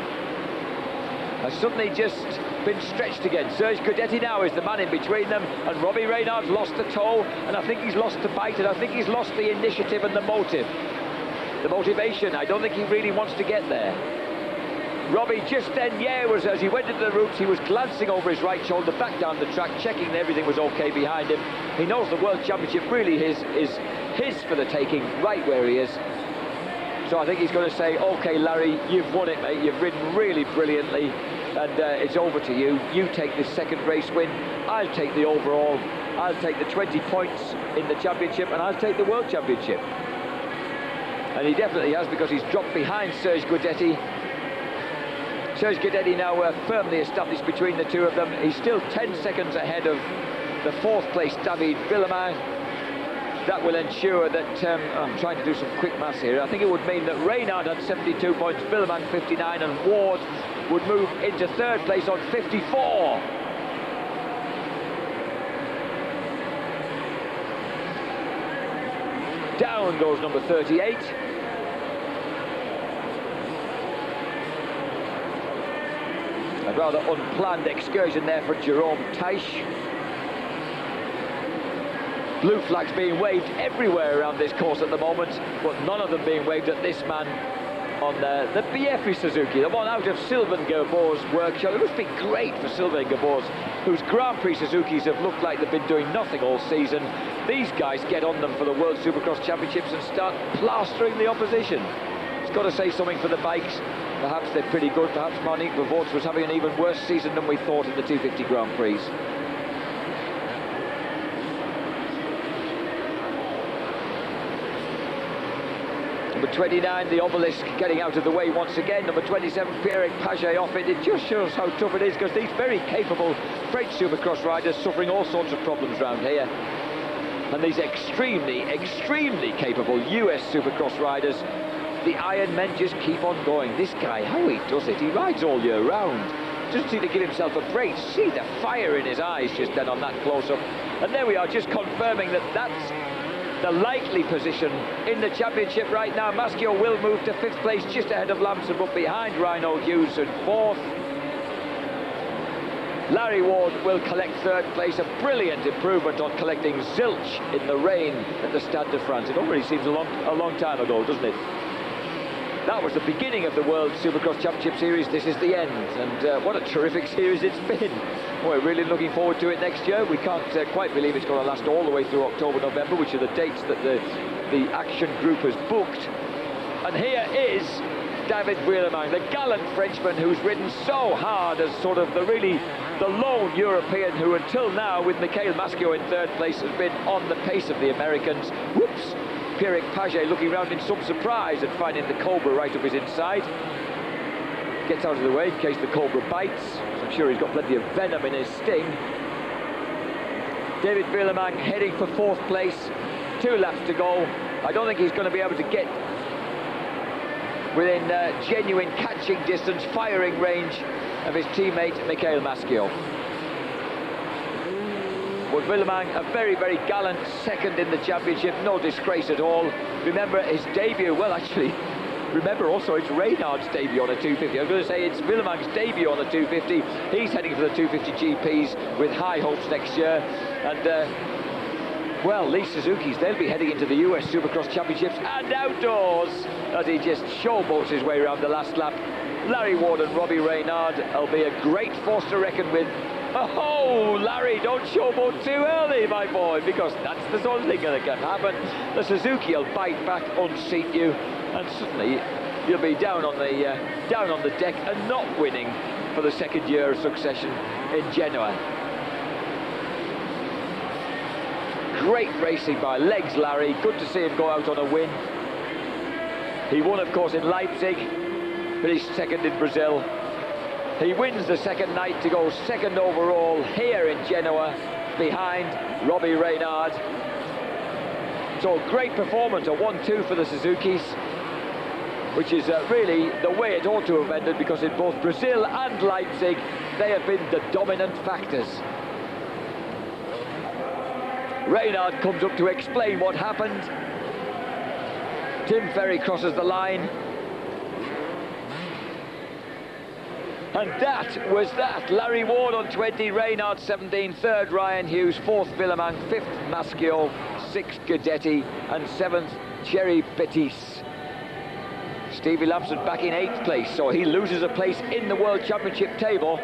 has suddenly just been stretched again. Serge Guidetti now is the man in between them, and Robbie Reynard's lost the toe, and I think he's lost the bite, and I think he's lost the initiative and the motive. The motivation, I don't think he really wants to get there. Robbie just then, was as he went into the routes, he was glancing over his right shoulder back down the track, checking that everything was okay behind him. He knows the World Championship really is his for the taking, right where he is. So I think he's going to say, okay, Larry, you've won it, mate. You've ridden really brilliantly, and it's over to you. You take this second race win. I'll take the overall. I'll take the 20 points in the championship, and I'll take the World Championship. And he definitely has, because he's dropped behind Serge Guidetti. Serge Guidetti now firmly established between the two of them. He's still 10 seconds ahead of the 4th place David Villemin. that will ensure that, I'm trying to do some quick maths here, I think it would mean that Reynard had 72 points, Villeman 59, and Ward would move into third place on 54. Down goes number 38. A rather unplanned excursion there for Jerome Teisch. Blue flags being waved everywhere around this course at the moment, but none of them being waved at this man on the Biefri Suzuki, the one out of Sylvain Gerbeau's workshop. It must be great for Sylvain Gerbeau's, whose Grand Prix Suzukis have looked like they've been doing nothing all season. These guys get on them for the World Supercross Championships and start plastering the opposition. It's got to say something for the bikes. Perhaps they're pretty good. Perhaps Monique Vervoorts was having an even worse season than we thought in the 250 Grand Prix. Number 29, the Obelisk, getting out of the way once again. Number 27, Pierre Paget off it. It just shows how tough it is, because these very capable French Supercross riders suffering all sorts of problems around here. And these extremely, extremely capable US Supercross riders, the Iron Men, just keep on going. This guy, how he does it, he rides all year round. Doesn't seem to give himself a break. See the fire in his eyes just then on that close-up. And there we are, just confirming that that's the likely position in the championship right now. Maschio will move to 5th place, just ahead of Lamson, but behind Rhino Hughes in 4th. Larry Ward will collect 3rd place, a brilliant improvement on collecting zilch in the rain at the Stade de France. It already seems a long time ago, doesn't it? That was the beginning of the World Supercross Championship Series. This is the end, and what a terrific series it's been. We're really looking forward to it next year. We can't quite believe it's going to last all the way through October, November, which are the dates that the action group has booked. And here is David Vuillemin, the gallant Frenchman who's ridden so hard as sort of the lone European who until now, with Mikhail Maschio in 3rd place, has been on the pace of the Americans. Whoops! Pierre Paget looking round in some surprise and finding the Cobra right up his inside. Gets out of the way in case the Cobra bites. I'm sure he's got plenty of venom in his sting. David Vuillemin heading for 4th place. 2 laps to go. I don't think he's going to be able to get within genuine catching distance, firing range of his teammate Mikhail Maschio. But Vuillemin, a very, very gallant 2nd in the championship, no disgrace at all. Remember his debut, well actually, remember also it's Reynard's debut on a 250. I was going to say it's Vuillemin's debut on the 250. He's heading for the 250 GPs with high hopes next year. And well, Lee Suzuki's, they'll be heading into the US Supercross Championships and outdoors as he just showboats his way around the last lap. Larry Ward and Robbie Reynard will be a great force to reckon with. Oh, Larry, don't showboat too early, my boy, because that's the sort of thing that can happen. The Suzuki will bite back, unseat you, and suddenly you'll be down on the deck and not winning for the 2nd year of succession in Genoa. Great racing by Legs Larry. Good to see him go out on a win. He won, of course, in Leipzig, finished 2nd in Brazil. He wins the 2nd night to go 2nd overall here in Genoa, behind Robbie Reynard. So great performance, a 1-2 for the Suzukis, which is really the way it ought to have ended, because in both Brazil and Leipzig, they have been the dominant factors. Reynard comes up to explain what happened. Tim Ferry crosses the line. And that was that. Larry Ward on 20, Reynard 17, 3rd Ryan Hughes, 4th Vuillemin, 5th Maschio, 6th Guidetti, and 7th Thierry Bettis. Stevie Lamson back in 8th place, so he loses a place in the World Championship table.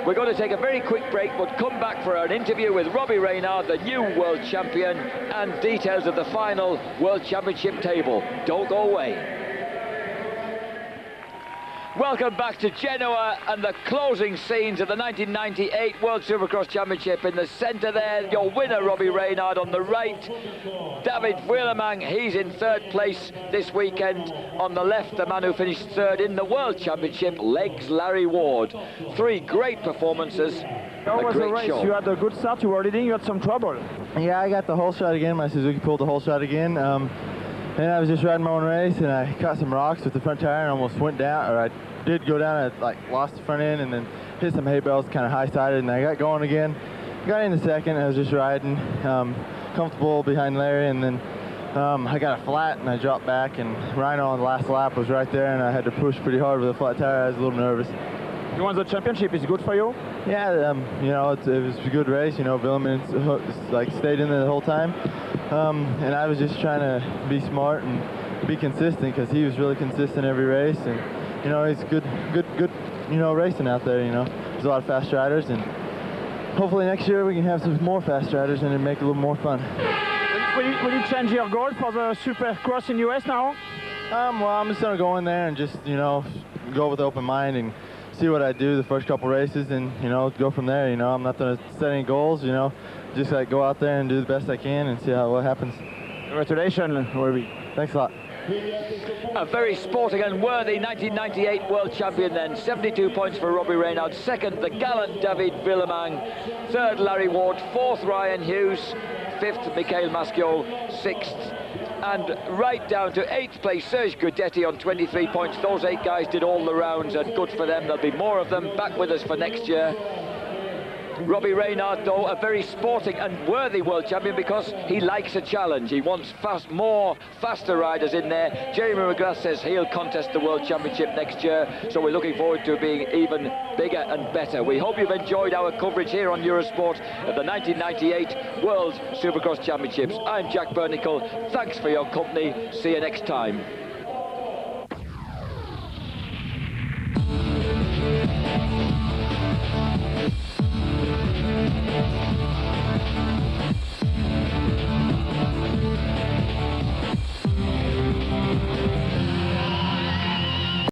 We're going to take a very quick break, but come back for an interview with Robbie Reynard, the new World Champion, and details of the final World Championship table. Don't go away. Welcome back to Genoa and the closing scenes of the 1998 World Supercross Championship. In the centre there, your winner, Robbie Reynard. On the right, David Willemang. He's in third place this weekend. On the left, the man who finished third in the World Championship, Legs Larry Ward. Three great performances. How was the race? You had a good start, you were leading, you had some trouble. Yeah, I got the whole shot again. My Suzuki pulled the whole shot again. And I was just riding my own race, and I caught some rocks with the front tire and almost went down, or I did go down. I lost the front end and then hit some hay bales, kind of high-sided, and I got going again. Got in the second. I was just riding, comfortable behind Larry, and then I got a flat and I dropped back, and Rhino on the last lap was right there, and I had to push pretty hard with a flat tire. I was a little nervous. You won the championship. Is good for you? Yeah, you know, it was a good race. You know, Willemang stayed in there the whole time. And I was just trying to be smart and be consistent, because he was really consistent every race, and you know, he's good, you know, racing out there. You know, there's a lot of fast riders, and hopefully next year we can have some more fast riders and make it a little more fun. Will you change your goal for the Supercross in US now? Well, I'm just gonna go in there and just, you know, go with an open mind and see what I do the first couple races, and you know, go from there. You know, I'm not gonna set any goals. You know, just go out there and do the best I can and see what happens. Congratulations, Robbie. Thanks a lot. A very sporting and worthy 1998 World Champion then. 72 points for Robbie Reynard. Second, the gallant David Willemang. Third, Larry Ward. Fourth, Ryan Hughes. Fifth, Mikhail Masciol. Sixth, and right down to 8th place, Serge Gudetti on 23 points. Those 8 guys did all the rounds, and good for them. There'll be more of them back with us for next year. Robbie Reynard, though, a very sporting and worthy world champion, because he likes a challenge. He wants more faster riders in there. Jeremy McGrath says he'll contest the World Championship next year, so we're looking forward to being even bigger and better. We hope you've enjoyed our coverage here on Eurosport of the 1998 World Supercross Championships. I'm Jack Burnicle. Thanks for your company. See you next time.